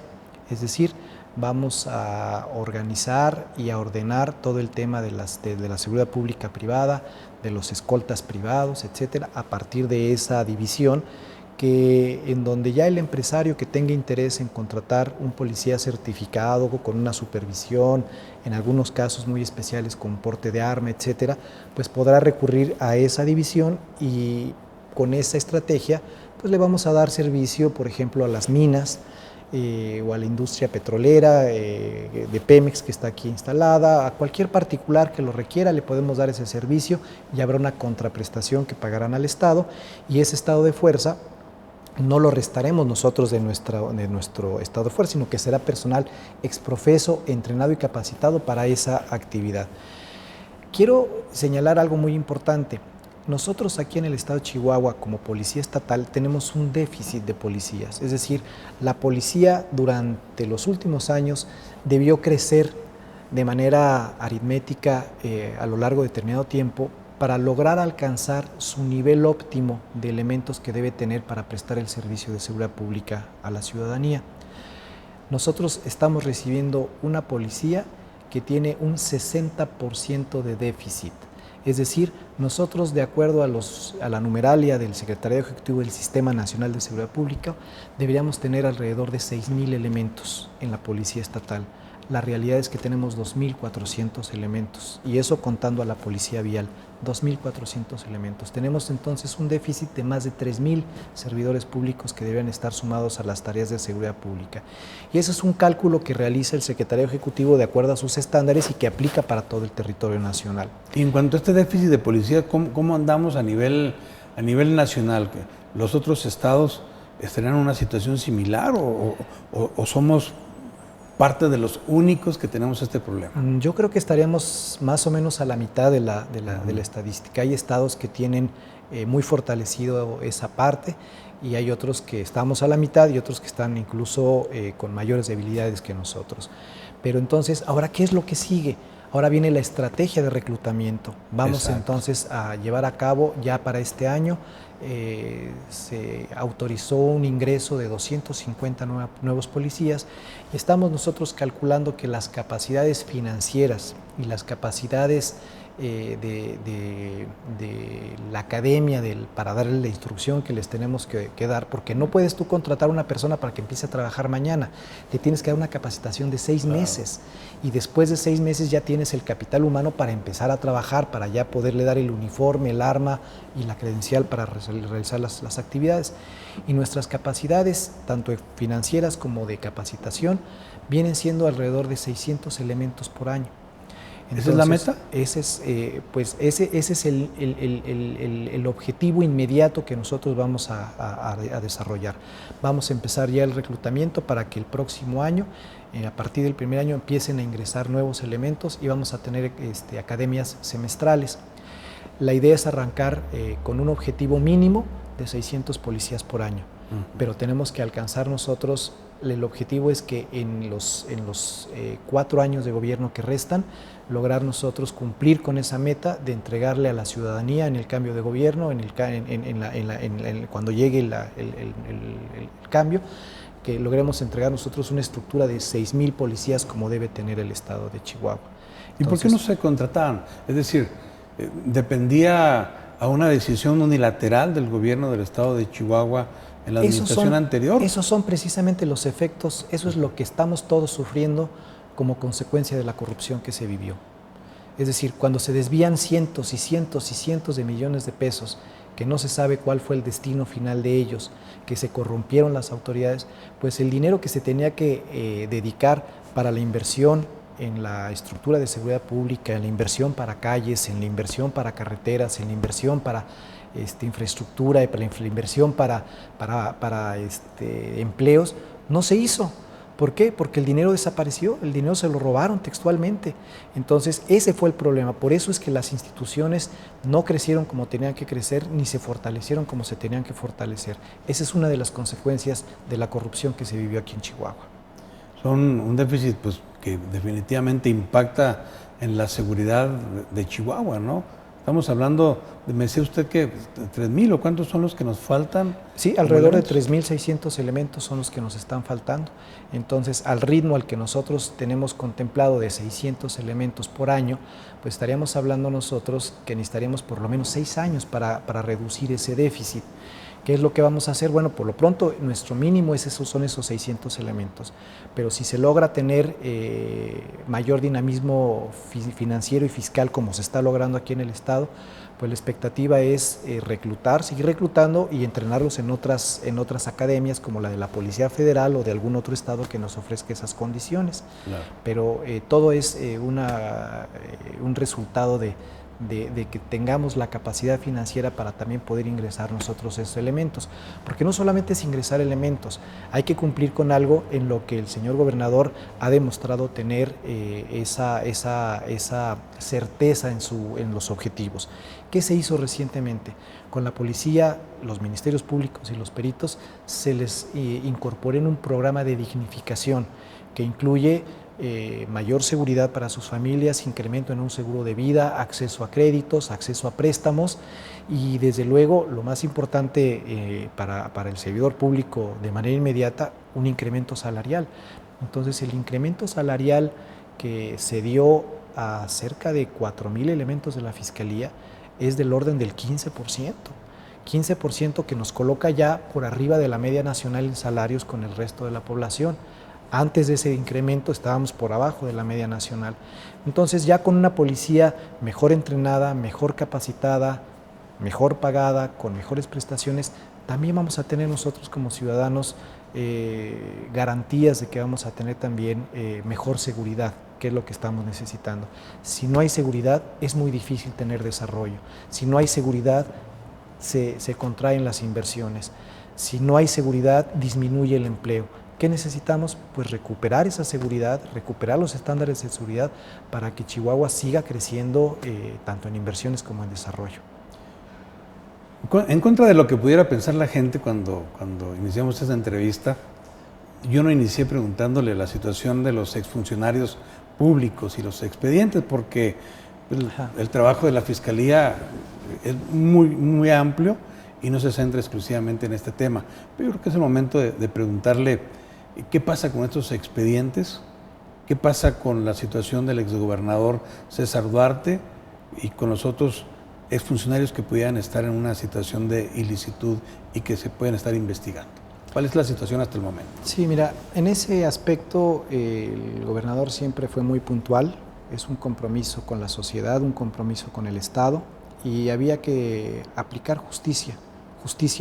es decir, vamos a organizar y a ordenar todo el tema de la seguridad pública privada, de los escoltas privados, etcétera, a partir de esa división en donde ya el empresario que tenga interés en contratar un policía certificado con una supervisión, en algunos casos muy especiales con porte de arma, etcétera, pues podrá recurrir a esa división y con esa estrategia pues le vamos a dar servicio, por ejemplo, a las minas o a la industria petrolera de Pemex que está aquí instalada, a cualquier particular que lo requiera le podemos dar ese servicio y habrá una contraprestación que pagarán al Estado y ese estado de fuerza no lo restaremos nosotros de nuestro estado de fuerza, sino que será personal exprofeso, entrenado y capacitado para esa actividad. Quiero señalar algo muy importante. Nosotros aquí en el estado de Chihuahua, como policía estatal, tenemos un déficit de policías. Es decir, la policía durante los últimos años debió crecer de manera aritmética a lo largo de determinado tiempo para lograr alcanzar su nivel óptimo de elementos que debe tener para prestar el servicio de seguridad pública a la ciudadanía. Nosotros estamos recibiendo una policía que tiene un 60% de déficit. Es decir, nosotros, de acuerdo a la numeralia del Secretariado Ejecutivo del Sistema Nacional de Seguridad Pública, deberíamos tener alrededor de 6,000 elementos en la Policía Estatal. La realidad es que tenemos 2,400 elementos, y eso contando a la Policía Vial, 2,400 elementos. Tenemos entonces un déficit de más de 3,000 servidores públicos que deberían estar sumados a las tareas de seguridad pública. Y ese es un cálculo que realiza el Secretariado Ejecutivo de acuerdo a sus estándares y que aplica para todo el territorio nacional. Y en cuanto a este déficit de policía, ¿cómo andamos a nivel nacional? ¿Los otros estados estarían en una situación similar o somos parte de los únicos que tenemos este problema? Yo creo que estaríamos más o menos a la mitad de la estadística. Hay estados que tienen muy fortalecido esa parte y hay otros que estamos a la mitad y otros que están incluso con mayores debilidades que nosotros. Pero entonces, ¿ahora qué es lo que sigue? Ahora viene la estrategia de reclutamiento. Vamos Exacto. Entonces a llevar a cabo ya para este año. Se autorizó un ingreso de 250 nuevos policías y estamos nosotros calculando que las capacidades financieras y las capacidades de la academia para darle la instrucción que les tenemos que dar, porque no puedes tú contratar a una persona para que empiece a trabajar mañana, te tienes que dar una capacitación de 6 meses y después de 6 meses ya tienes el capital humano para empezar a trabajar, para ya poderle dar el uniforme, el arma y la credencial para realizar las actividades. Y nuestras capacidades, tanto financieras como de capacitación, vienen siendo alrededor de 600 elementos por año. Entonces, ¿esa es la meta? Ese es el objetivo inmediato que nosotros vamos a desarrollar. Vamos a empezar ya el reclutamiento para que el próximo año, a partir del primer año, empiecen a ingresar nuevos elementos y vamos a tener academias semestrales. La idea es arrancar con un objetivo mínimo de 600 policías por año, pero tenemos que alcanzar nosotros el objetivo es que en los 4 años de gobierno que restan, lograr nosotros cumplir con esa meta de entregarle a la ciudadanía en el cambio de gobierno, cuando llegue el cambio, que logremos entregar nosotros una estructura de 6,000 policías como debe tener el estado de Chihuahua. ¿Y por qué no se contrataban? Es decir, ¿dependía a una decisión unilateral del gobierno del estado de Chihuahua en la administración anterior? Esos son precisamente los efectos, eso es lo que estamos todos sufriendo como consecuencia de la corrupción que se vivió. Es decir, cuando se desvían cientos y cientos y cientos de millones de pesos, que no se sabe cuál fue el destino final de ellos, que se corrompieron las autoridades, pues el dinero que se tenía que dedicar para la inversión en la estructura de seguridad pública, en la inversión para calles, en la inversión para carreteras, en la inversión para infraestructura, en la inversión para empleos, no se hizo. ¿Por qué? Porque el dinero desapareció, el dinero se lo robaron textualmente. Entonces, ese fue el problema. Por eso es que las instituciones no crecieron como tenían que crecer, ni se fortalecieron como se tenían que fortalecer. Esa es una de las consecuencias de la corrupción que se vivió aquí en Chihuahua. Son un déficit pues, que definitivamente impacta en la seguridad de Chihuahua, ¿no? Estamos hablando, me decía usted que 3,000 o cuántos son los que nos faltan. Sí, alrededor de 3,600 elementos son los que nos están faltando. Entonces, al ritmo al que nosotros tenemos contemplado de 600 elementos por año, pues estaríamos hablando nosotros que necesitaríamos por lo menos 6 años para reducir ese déficit. ¿Qué es lo que vamos a hacer? Bueno, por lo pronto nuestro mínimo son esos 600 elementos, pero si se logra tener mayor dinamismo financiero y fiscal como se está logrando aquí en el estado, pues la expectativa es seguir reclutando y entrenarlos en otras academias como la de la Policía Federal o de algún otro estado que nos ofrezca esas condiciones. Claro. Pero todo es un resultado de que tengamos la capacidad financiera para también poder ingresar nosotros esos elementos, porque no solamente es ingresar elementos, hay que cumplir con algo en lo que el señor gobernador ha demostrado tener esa certeza en los objetivos. ¿Qué se hizo recientemente? Con la policía, los ministerios públicos y los peritos se les incorporó en un programa de dignificación que incluye mayor seguridad para sus familias, incremento en un seguro de vida, acceso a créditos, acceso a préstamos y desde luego lo más importante para el servidor público de manera inmediata, un incremento salarial. Entonces el incremento salarial que se dio a cerca de 4,000 elementos de la Fiscalía es del orden del 15%. 15% que nos coloca ya por arriba de la media nacional en salarios con el resto de la población. Antes de ese incremento estábamos por abajo de la media nacional. Entonces ya con una policía mejor entrenada, mejor capacitada, mejor pagada, con mejores prestaciones, también vamos a tener nosotros como ciudadanos garantías de que vamos a tener también mejor seguridad, que es lo que estamos necesitando. Si no hay seguridad, es muy difícil tener desarrollo. Si no hay seguridad, se contraen las inversiones. Si no hay seguridad, disminuye el empleo. ¿Qué necesitamos? Pues recuperar esa seguridad, recuperar los estándares de seguridad para que Chihuahua siga creciendo tanto en inversiones como en desarrollo. En contra de lo que pudiera pensar la gente cuando iniciamos esta entrevista, yo no inicié preguntándole la situación de los exfuncionarios públicos y los expedientes, porque el trabajo de la Fiscalía es muy, muy amplio y no se centra exclusivamente en este tema. Pero yo creo que es el momento de preguntarle qué pasa con estos expedientes, qué pasa con la situación del exgobernador César Duarte y con los otros exfuncionarios que pudieran estar en una situación de ilicitud y que se pueden estar investigando. ¿Cuál es la situación hasta el momento? Sí, mira, en ese aspecto el gobernador siempre fue muy puntual, es un compromiso con la sociedad, un compromiso con el Estado y había que aplicar justicia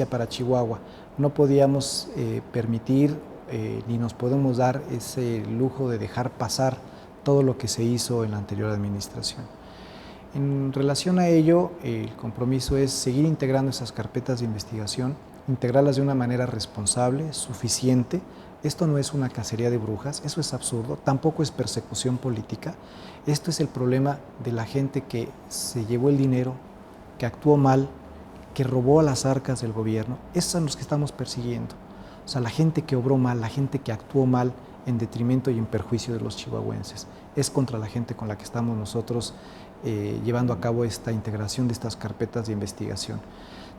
para Chihuahua. No podíamos permitir ni nos podemos dar ese lujo de dejar pasar todo lo que se hizo en la anterior administración. En relación a ello, el compromiso es seguir integrando esas carpetas de investigación, integrarlas de una manera responsable, suficiente. Esto no es una cacería de brujas, eso es absurdo, tampoco es persecución política. Esto es el problema de la gente que se llevó el dinero, que actuó mal, que robó a las arcas del gobierno. Esos son los que estamos persiguiendo. O sea, la gente que obró mal, la gente que actuó mal en detrimento y en perjuicio de los chihuahuenses. Es contra la gente con la que estamos nosotros llevando a cabo esta integración de estas carpetas de investigación.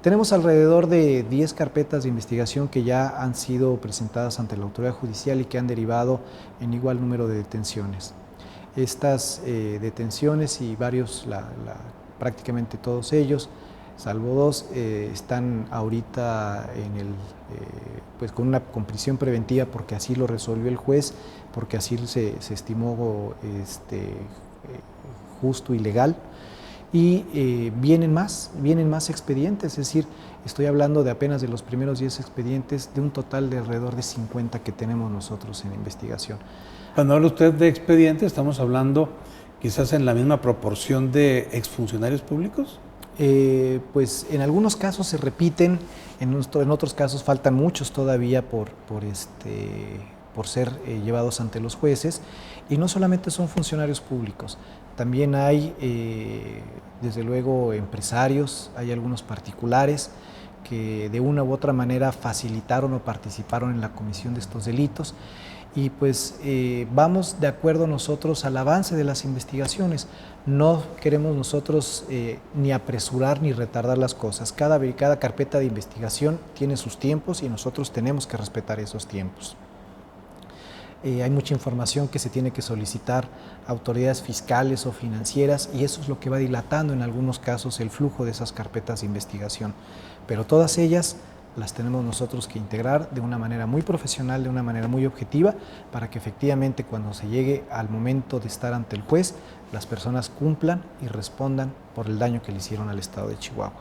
Tenemos alrededor de 10 carpetas de investigación que ya han sido presentadas ante la autoridad judicial y que han derivado en igual número de detenciones. Estas detenciones y varios, prácticamente todos ellos, salvo 2, están ahorita pues con prisión preventiva porque así lo resolvió el juez, porque así se estimó justo y legal. Y vienen más expedientes, es decir, estoy hablando de apenas de los primeros 10 expedientes, de un total de alrededor de 50 que tenemos nosotros en investigación. Cuando habla usted de expedientes, ¿estamos hablando quizás en la misma proporción de exfuncionarios públicos? Pues en algunos casos se repiten, en otros casos faltan muchos todavía por ser llevados ante los jueces, y no solamente son funcionarios públicos, también hay desde luego empresarios, hay algunos particulares que de una u otra manera facilitaron o participaron en la comisión de estos delitos, y pues vamos de acuerdo nosotros al avance de las investigaciones. No queremos nosotros ni apresurar ni retardar las cosas. Cada carpeta de investigación tiene sus tiempos y nosotros tenemos que respetar esos tiempos. Hay mucha información que se tiene que solicitar a autoridades fiscales o financieras, y eso es lo que va dilatando en algunos casos el flujo de esas carpetas de investigación. Pero todas ellas las tenemos nosotros que integrar de una manera muy profesional, de una manera muy objetiva, para que efectivamente cuando se llegue al momento de estar ante el juez, las personas cumplan y respondan por el daño que le hicieron al estado de Chihuahua.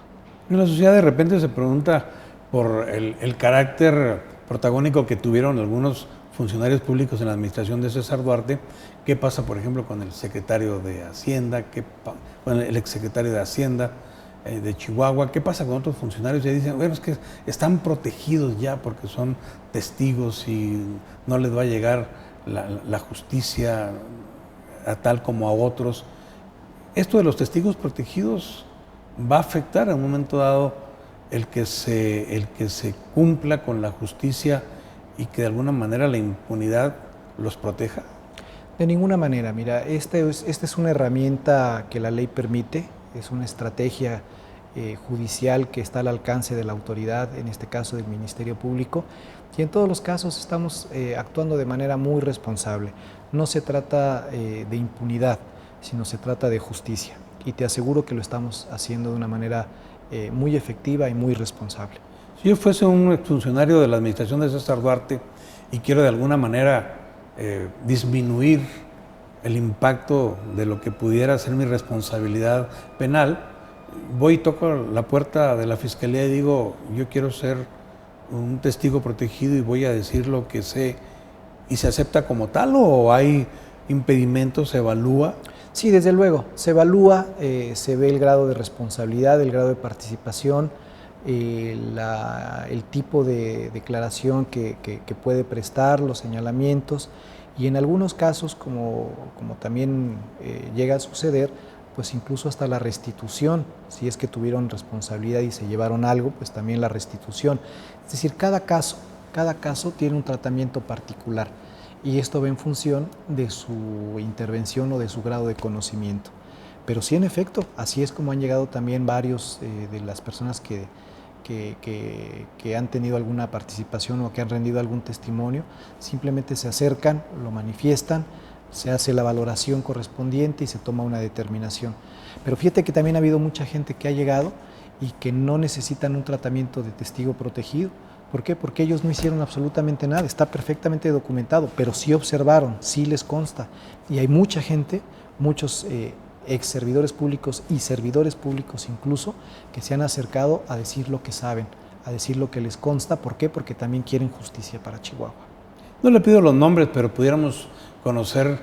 La sociedad de repente se pregunta por el carácter protagónico que tuvieron algunos funcionarios públicos en la administración de César Duarte. ¿Qué pasa, por ejemplo, con el secretario de Hacienda, con el exsecretario de Hacienda de Chihuahua? ¿Qué pasa con otros funcionarios? Ya dicen, bueno, es que están protegidos ya porque son testigos y no les va a llegar la justicia a tal como a otros. Esto de los testigos protegidos va a afectar en un momento dado el que se cumpla con la justicia y que de alguna manera la impunidad los proteja. De ninguna manera. Mira, esta es una herramienta que la ley permite, es una estrategia judicial que está al alcance de la autoridad, en este caso del Ministerio Público, y en todos los casos estamos actuando de manera muy responsable. No se trata de impunidad, sino se trata de justicia, y te aseguro que lo estamos haciendo de una manera muy efectiva y muy responsable. Si yo fuese un exfuncionario de la administración de César Duarte y quiero de alguna manera disminuir el impacto de lo que pudiera ser mi responsabilidad penal, voy y toco la puerta de la fiscalía y digo, yo quiero ser un testigo protegido y voy a decir lo que sé, ¿y se acepta como tal o hay impedimentos, se evalúa? Sí, desde luego, se evalúa, se ve el grado de responsabilidad, el grado de participación, el tipo de declaración que puede prestar, los señalamientos, y en algunos casos, como también llega a suceder, pues incluso hasta la restitución, si es que tuvieron responsabilidad y se llevaron algo, pues también la restitución. Es decir, cada caso tiene un tratamiento particular, y esto va en función de su intervención o de su grado de conocimiento. Pero sí, en efecto, así es como han llegado también varios de las personas que han tenido alguna participación o que han rendido algún testimonio, simplemente se acercan, lo manifiestan, se hace la valoración correspondiente y se toma una determinación. Pero fíjate que también ha habido mucha gente que ha llegado y que no necesitan un tratamiento de testigo protegido. ¿Por qué? Porque ellos no hicieron absolutamente nada, está perfectamente documentado, pero sí observaron, sí les consta. Y hay mucha gente, muchos ex servidores públicos y servidores públicos incluso, que se han acercado a decir lo que saben, a decir lo que les consta. ¿Por qué? Porque también quieren justicia para Chihuahua. No le pido los nombres, pero pudiéramos conocer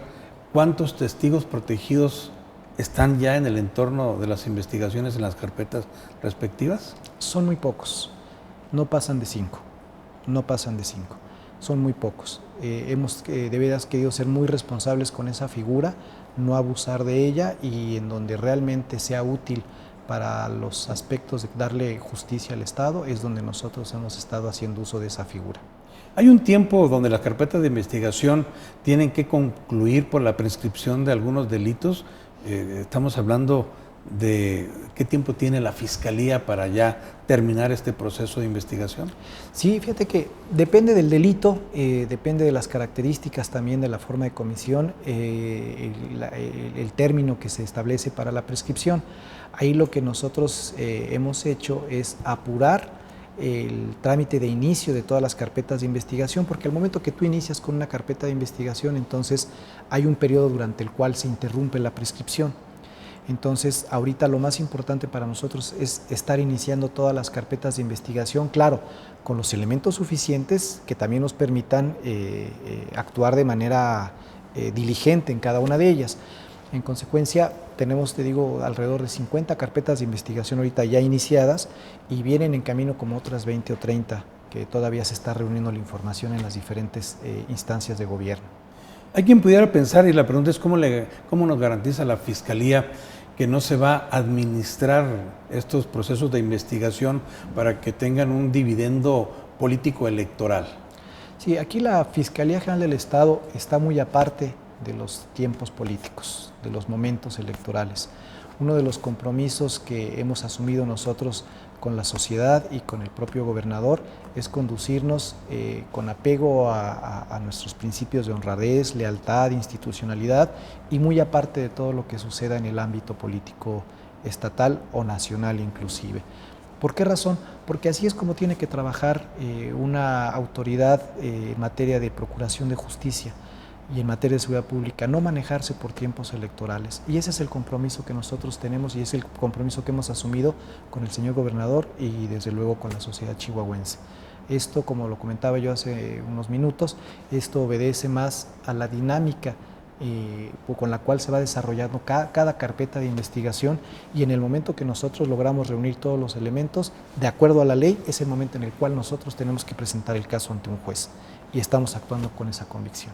cuántos testigos protegidos están ya en el entorno de las investigaciones en las carpetas respectivas. Son muy pocos, no pasan de 5, son muy pocos. Hemos de veras querido ser muy responsables con esa figura, no abusar de ella, y en donde realmente sea útil para los aspectos de darle justicia al Estado es donde nosotros hemos estado haciendo uso de esa figura. Hay un tiempo donde las carpetas de investigación tienen que concluir por la prescripción de algunos delitos. Estamos hablando de qué tiempo tiene la Fiscalía para ya terminar este proceso de investigación. Sí, fíjate que depende del delito, depende de las características también de la forma de comisión, el término que se establece para la prescripción. Ahí lo que nosotros hemos hecho es apurar el trámite de inicio de todas las carpetas de investigación, porque al momento que tú inicias con una carpeta de investigación, entonces hay un periodo durante el cual se interrumpe la prescripción. Entonces, ahorita lo más importante para nosotros es estar iniciando todas las carpetas de investigación, claro, con los elementos suficientes que también nos permitan actuar de manera diligente en cada una de ellas. En consecuencia, tenemos, te digo, alrededor de 50 carpetas de investigación ahorita ya iniciadas y vienen en camino como otras 20 o 30 que todavía se está reuniendo la información en las diferentes instancias de gobierno. Hay quien pudiera pensar, y la pregunta es cómo nos garantiza la Fiscalía que no se va a administrar estos procesos de investigación para que tengan un dividendo político electoral. Sí, aquí la Fiscalía General del Estado está muy aparte de los tiempos políticos, de los momentos electorales. Uno de los compromisos que hemos asumido nosotros con la sociedad y con el propio gobernador es conducirnos con apego a nuestros principios de honradez, lealtad, institucionalidad y muy aparte de todo lo que suceda en el ámbito político estatal o nacional inclusive. ¿Por qué razón? Porque así es como tiene que trabajar una autoridad en materia de procuración de justicia y en materia de seguridad pública, no manejarse por tiempos electorales. Y ese es el compromiso que nosotros tenemos y es el compromiso que hemos asumido con el señor gobernador y desde luego con la sociedad chihuahuense. Esto, como lo comentaba yo hace unos minutos, esto obedece más a la dinámica con la cual se va desarrollando cada carpeta de investigación y en el momento que nosotros logramos reunir todos los elementos, de acuerdo a la ley, es el momento en el cual nosotros tenemos que presentar el caso ante un juez y estamos actuando con esa convicción.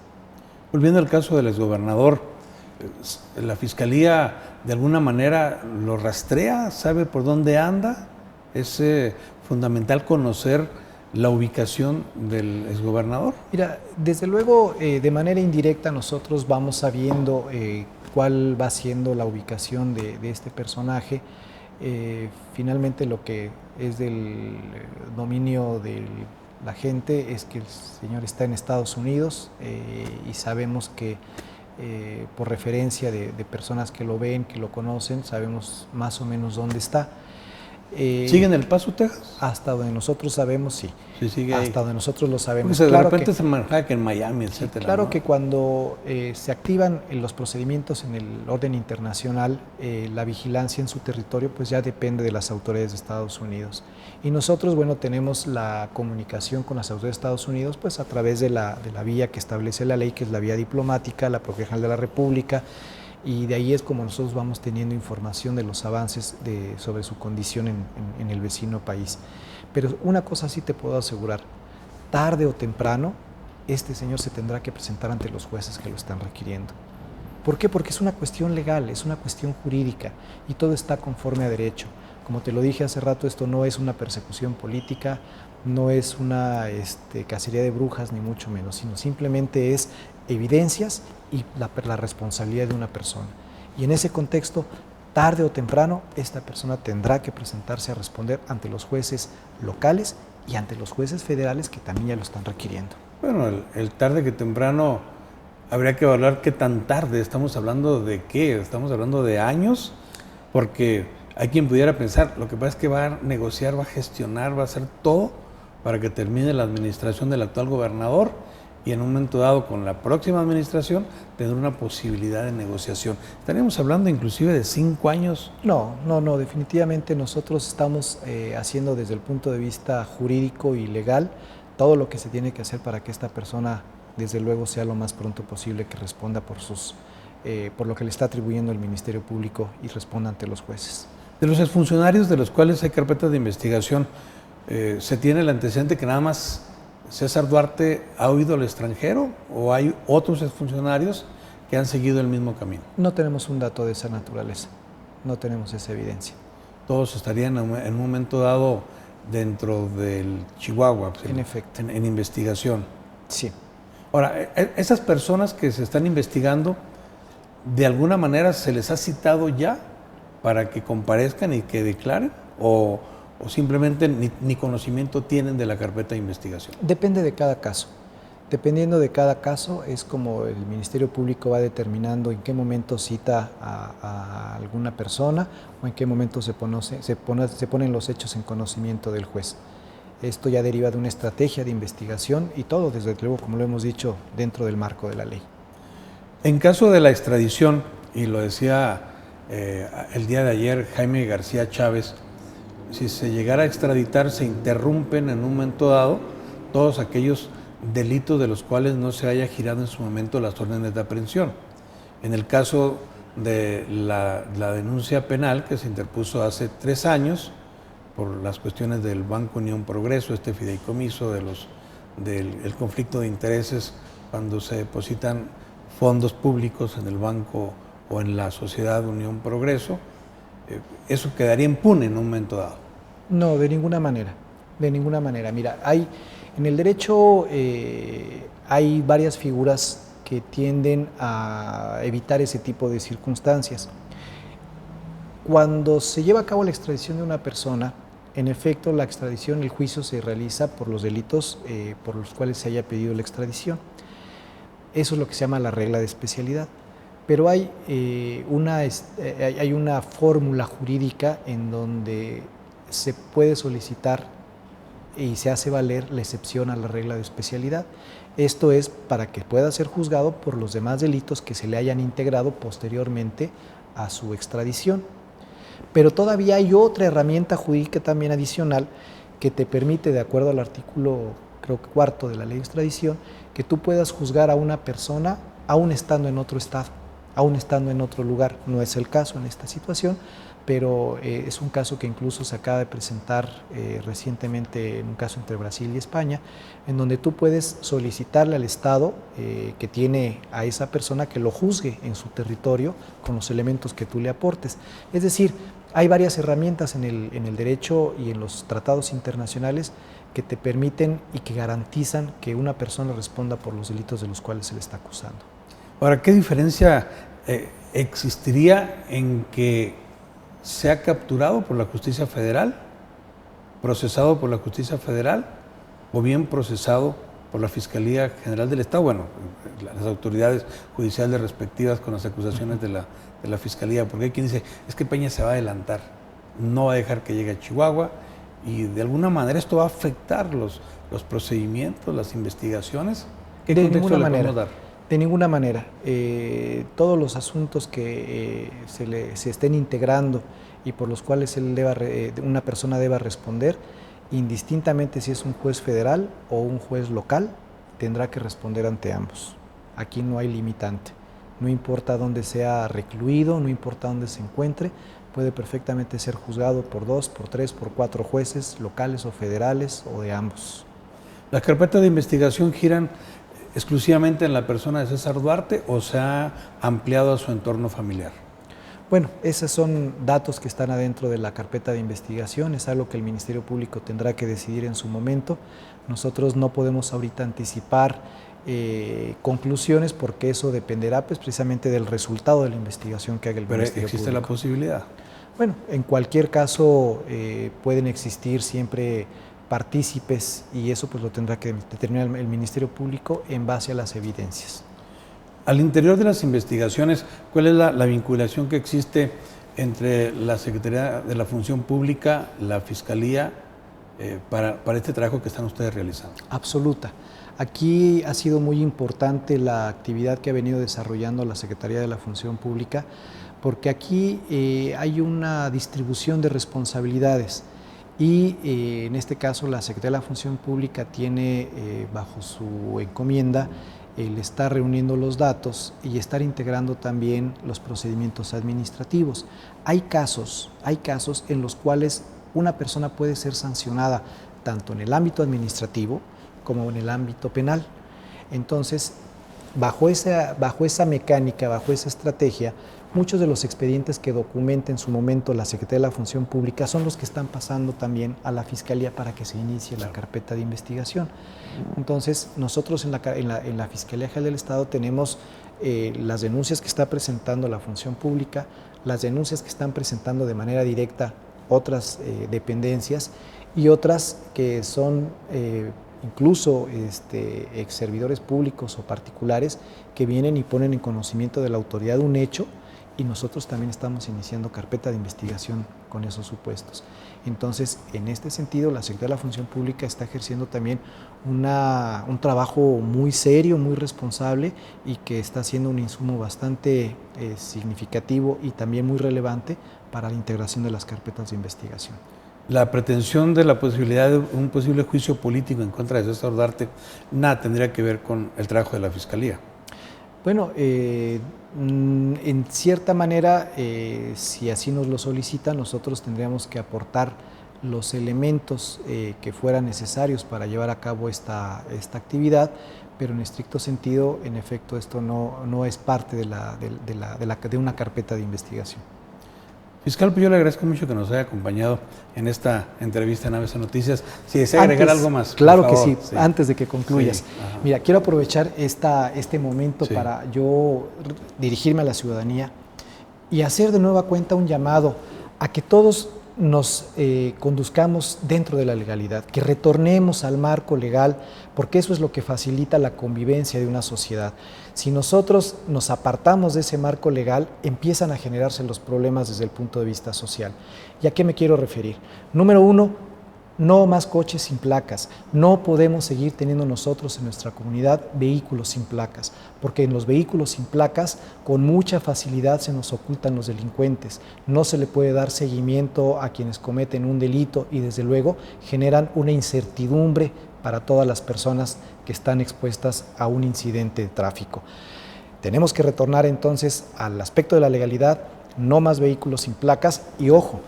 Volviendo al caso del exgobernador, ¿la Fiscalía de alguna manera lo rastrea? ¿Sabe por dónde anda? ¿Es fundamental conocer la ubicación del exgobernador? Mira, desde luego, de manera indirecta nosotros vamos sabiendo cuál va siendo la ubicación de este personaje. Finalmente lo que es del dominio de la gente es que el señor está en Estados Unidos y sabemos que por referencia de personas que lo ven, que lo conocen, sabemos más o menos dónde está. ¿Sigue en El Paso, Texas? Hasta donde nosotros sabemos, sí. Sí, sigue hasta ahí. Donde nosotros lo sabemos. Porque claro de repente que, se maneja que en Miami, etcétera. Claro, ¿no? que cuando se activan los procedimientos en el orden internacional, la vigilancia en su territorio pues ya depende de las autoridades de Estados Unidos. Y nosotros, bueno, tenemos la comunicación con las autoridades de Estados Unidos pues a través de la vía que establece la ley, que es la vía diplomática, la Procuraduría General de la República, y de ahí es como nosotros vamos teniendo información de los avances sobre su condición en el vecino país. Pero una cosa sí te puedo asegurar, tarde o temprano, este señor se tendrá que presentar ante los jueces que lo están requiriendo. ¿Por qué? Porque es una cuestión legal, es una cuestión jurídica y todo está conforme a derecho. Como te lo dije hace rato, esto no es una persecución política, no es una cacería de brujas, ni mucho menos, sino simplemente es evidencias y la responsabilidad de una persona. Y en ese contexto, tarde o temprano, esta persona tendrá que presentarse a responder ante los jueces locales y ante los jueces federales que también ya lo están requiriendo. Bueno, el tarde que temprano habría que evaluar qué tan tarde. ¿Estamos hablando de qué? ¿Estamos hablando de años? Porque hay quien pudiera pensar, lo que pasa es que va a negociar, va a gestionar, va a hacer todo para que termine la administración del actual gobernador y en un momento dado con la próxima administración tendrá una posibilidad de negociación. ¿Estaríamos hablando inclusive de 5 años? No, definitivamente nosotros estamos haciendo desde el punto de vista jurídico y legal todo lo que se tiene que hacer para que esta persona desde luego sea lo más pronto posible que responda por lo que le está atribuyendo el Ministerio Público y responda ante los jueces. De los exfuncionarios de los cuales hay carpetas de investigación, ¿se tiene el antecedente que nada más César Duarte ha huido al extranjero o hay otros exfuncionarios que han seguido el mismo camino? No tenemos un dato de esa naturaleza, no tenemos esa evidencia. Todos estarían en un momento dado dentro del Chihuahua, pues, En efecto. en investigación. Sí. Ahora, esas personas que se están investigando, ¿de alguna manera se les ha citado ya para que comparezcan y que declaren? ¿O simplemente ni conocimiento tienen de la carpeta de investigación? Depende de cada caso. Dependiendo de cada caso, es como el Ministerio Público va determinando en qué momento cita a alguna persona o en qué momento se ponen los hechos en conocimiento del juez. Esto ya deriva de una estrategia de investigación y todo, desde luego, como lo hemos dicho, dentro del marco de la ley. En caso de la extradición, y lo decía el día de ayer Jaime García Chávez, si se llegara a extraditar, se interrumpen en un momento dado todos aquellos delitos de los cuales no se haya girado en su momento las órdenes de aprehensión. En el caso de la denuncia penal que se interpuso hace 3 años por las cuestiones del Banco Unión Progreso, este fideicomiso del conflicto de intereses cuando se depositan fondos públicos en el banco o en la sociedad Unión Progreso, eso quedaría impune en un momento dado. No, de ninguna manera, de ninguna manera. Mira, en el derecho hay varias figuras que tienden a evitar ese tipo de circunstancias. Cuando se lleva a cabo la extradición de una persona, en efecto, la extradición, el juicio se realiza por los delitos por los cuales se haya pedido la extradición. Eso es lo que se llama la regla de especialidad. Pero hay una fórmula jurídica en donde se puede solicitar y se hace valer la excepción a la regla de especialidad. Esto es para que pueda ser juzgado por los demás delitos que se le hayan integrado posteriormente a su extradición. Pero todavía hay otra herramienta jurídica también adicional que te permite, de acuerdo al artículo, creo que 4 de la ley de extradición, que tú puedas juzgar a una persona aún estando en otro estado, aún estando en otro lugar. No es el caso en esta situación, pero es un caso que incluso se acaba de presentar recientemente en un caso entre Brasil y España, en donde tú puedes solicitarle al Estado que tiene a esa persona que lo juzgue en su territorio con los elementos que tú le aportes. Es decir, hay varias herramientas en el derecho y en los tratados internacionales que te permiten y que garantizan que una persona responda por los delitos de los cuales se le está acusando. Ahora, ¿qué diferencia existiría en que sea capturado por la justicia federal, procesado por la justicia federal o bien procesado por la Fiscalía General del Estado? Bueno, las autoridades judiciales respectivas con las acusaciones de la Fiscalía, porque hay quien dice, es que Peña se va a adelantar, no va a dejar que llegue a Chihuahua y de alguna manera esto va a afectar los procedimientos, las investigaciones. ¿Qué contexto le podemos dar? De ninguna manera. Todos los asuntos que se estén integrando y por los cuales una persona deba responder, indistintamente si es un juez federal o un juez local, tendrá que responder ante ambos. Aquí no hay limitante. No importa dónde sea recluido, no importa dónde se encuentre, puede perfectamente ser juzgado por 2, por 3, por 4 jueces locales o federales o de ambos. ¿Las carpetas de investigación giran exclusivamente en la persona de César Duarte o se ha ampliado a su entorno familiar? Bueno, esos son datos que están adentro de la carpeta de investigación, es algo que el Ministerio Público tendrá que decidir en su momento. Nosotros no podemos ahorita anticipar conclusiones porque eso dependerá pues, precisamente del resultado de la investigación que haga el Ministerio Público. ¿Existe la posibilidad? Bueno, en cualquier caso pueden existir siempre partícipes y eso pues lo tendrá que determinar el Ministerio Público en base a las evidencias. Al interior de las investigaciones, ¿cuál es la vinculación que existe entre la Secretaría de la Función Pública, la Fiscalía, para este trabajo que están ustedes realizando? Absoluta. Aquí ha sido muy importante la actividad que ha venido desarrollando la Secretaría de la Función Pública, porque aquí hay una distribución de responsabilidades y en este caso la Secretaría de la Función Pública tiene bajo su encomienda el estar reuniendo los datos y estar integrando también los procedimientos administrativos. Hay casos en los cuales una persona puede ser sancionada tanto en el ámbito administrativo como en el ámbito penal. Entonces, bajo esa mecánica, bajo esa estrategia, muchos de los expedientes que documenta en su momento la Secretaría de la Función Pública son los que están pasando también a la Fiscalía para que se inicie la carpeta de investigación. Entonces, nosotros en la Fiscalía General del Estado tenemos las denuncias que está presentando la Función Pública, las denuncias que están presentando de manera directa otras dependencias y otras que son incluso ex servidores públicos o particulares que vienen y ponen en conocimiento de la autoridad un hecho, y nosotros también estamos iniciando carpeta de investigación con esos supuestos. Entonces, en este sentido, la Secretaría de la Función Pública está ejerciendo también un trabajo muy serio, muy responsable, y que está siendo un insumo bastante significativo y también muy relevante para la integración de las carpetas de investigación. La pretensión de la posibilidad de un posible juicio político en contra de César Duarte nada tendría que ver con el trabajo de la Fiscalía. Bueno, en cierta manera, si así nos lo solicitan, nosotros tendríamos que aportar los elementos que fueran necesarios para llevar a cabo esta actividad, pero en estricto sentido, en efecto, esto no es parte de una carpeta de investigación. Fiscal, pues yo le agradezco mucho que nos haya acompañado en esta entrevista en ABC Noticias. Si desea agregar algo más. Claro que sí, antes de que concluyas. Sí, mira, quiero aprovechar este momento para yo dirigirme a la ciudadanía y hacer de nueva cuenta un llamado a que todos nos conduzcamos dentro de la legalidad, que retornemos al marco legal, porque eso es lo que facilita la convivencia de una sociedad. Si nosotros nos apartamos de ese marco legal, empiezan a generarse los problemas desde el punto de vista social. ¿Y a qué me quiero referir? Número uno, no más coches sin placas. No podemos seguir teniendo nosotros en nuestra comunidad vehículos sin placas, porque en los vehículos sin placas con mucha facilidad se nos ocultan los delincuentes. No se le puede dar seguimiento a quienes cometen un delito y desde luego generan una incertidumbre para todas las personas que están expuestas a un incidente de tráfico. Tenemos que retornar entonces al aspecto de la legalidad, no más vehículos sin placas y ojo,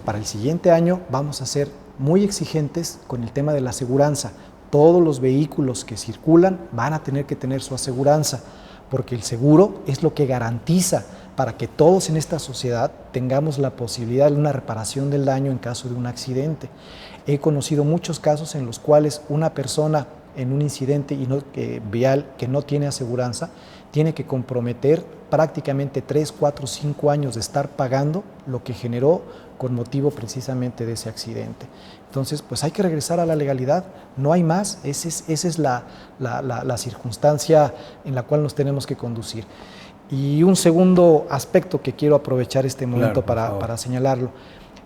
para el siguiente año vamos a ser muy exigentes con el tema de la aseguranza. Todos los vehículos que circulan van a tener que tener su aseguranza, porque el seguro es lo que garantiza para que todos en esta sociedad tengamos la posibilidad de una reparación del daño en caso de un accidente. He conocido muchos casos en los cuales una persona en un incidente vial que no tiene aseguranza tiene que comprometer prácticamente 3, 4, 5 años de estar pagando lo que generó con motivo precisamente de ese accidente. Entonces, pues hay que regresar a la legalidad, no hay más, esa es la circunstancia en la cual nos tenemos que conducir. Y un segundo aspecto que quiero aprovechar este momento para señalarlo,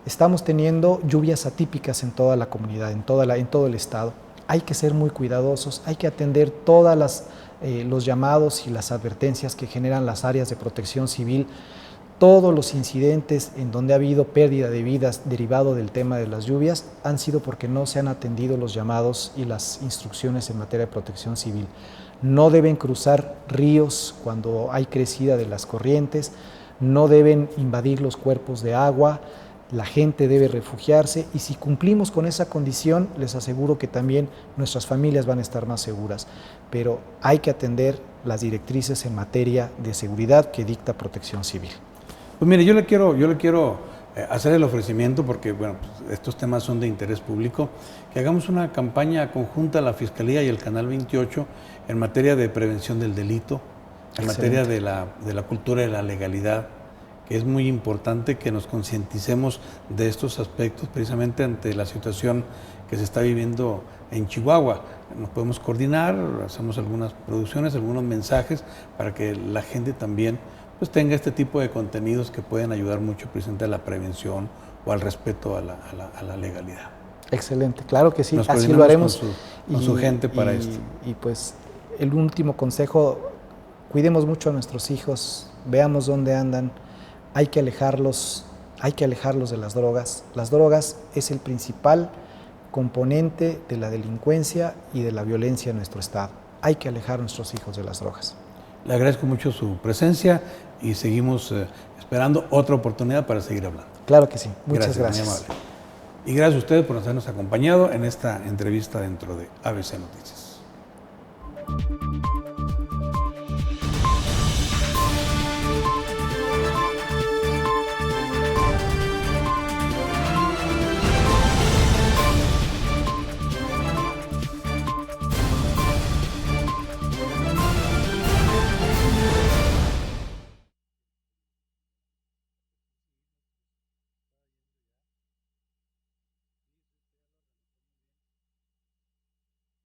estamos teniendo lluvias atípicas en toda la comunidad, en todo el estado. Hay que ser muy cuidadosos, hay que atender todas los llamados y las advertencias que generan las áreas de protección civil. Todos los incidentes en donde ha habido pérdida de vidas derivado del tema de las lluvias han sido porque no se han atendido los llamados y las instrucciones en materia de protección civil. No deben cruzar ríos cuando hay crecida de las corrientes, no deben invadir los cuerpos de agua, la gente debe refugiarse y si cumplimos con esa condición, les aseguro que también nuestras familias van a estar más seguras. Pero hay que atender las directrices en materia de seguridad que dicta Protección Civil. Pues mire, yo le quiero hacer el ofrecimiento porque, bueno, pues estos temas son de interés público, que hagamos una campaña conjunta a la Fiscalía y el Canal 28 en materia de prevención del delito, en materia de la cultura de la legalidad, que es muy importante que nos concienticemos de estos aspectos precisamente ante la situación que se está viviendo en Chihuahua. Nos podemos coordinar, hacemos algunas producciones, algunos mensajes para que la gente también pues tenga este tipo de contenidos que pueden ayudar mucho precisamente a la prevención o al respeto a la legalidad. Excelente, claro que sí, así lo haremos con su gente para esto. Y pues el último consejo, cuidemos mucho a nuestros hijos, veamos dónde andan, hay que alejarlos de las drogas. Las drogas es el principal componente de la delincuencia y de la violencia en nuestro estado. Hay que alejar a nuestros hijos de las drogas. Le agradezco mucho su presencia y seguimos esperando otra oportunidad para seguir hablando. Claro que sí. Muchas gracias. Muy amable. Y gracias a ustedes por habernos acompañado en esta entrevista dentro de ABC Noticias.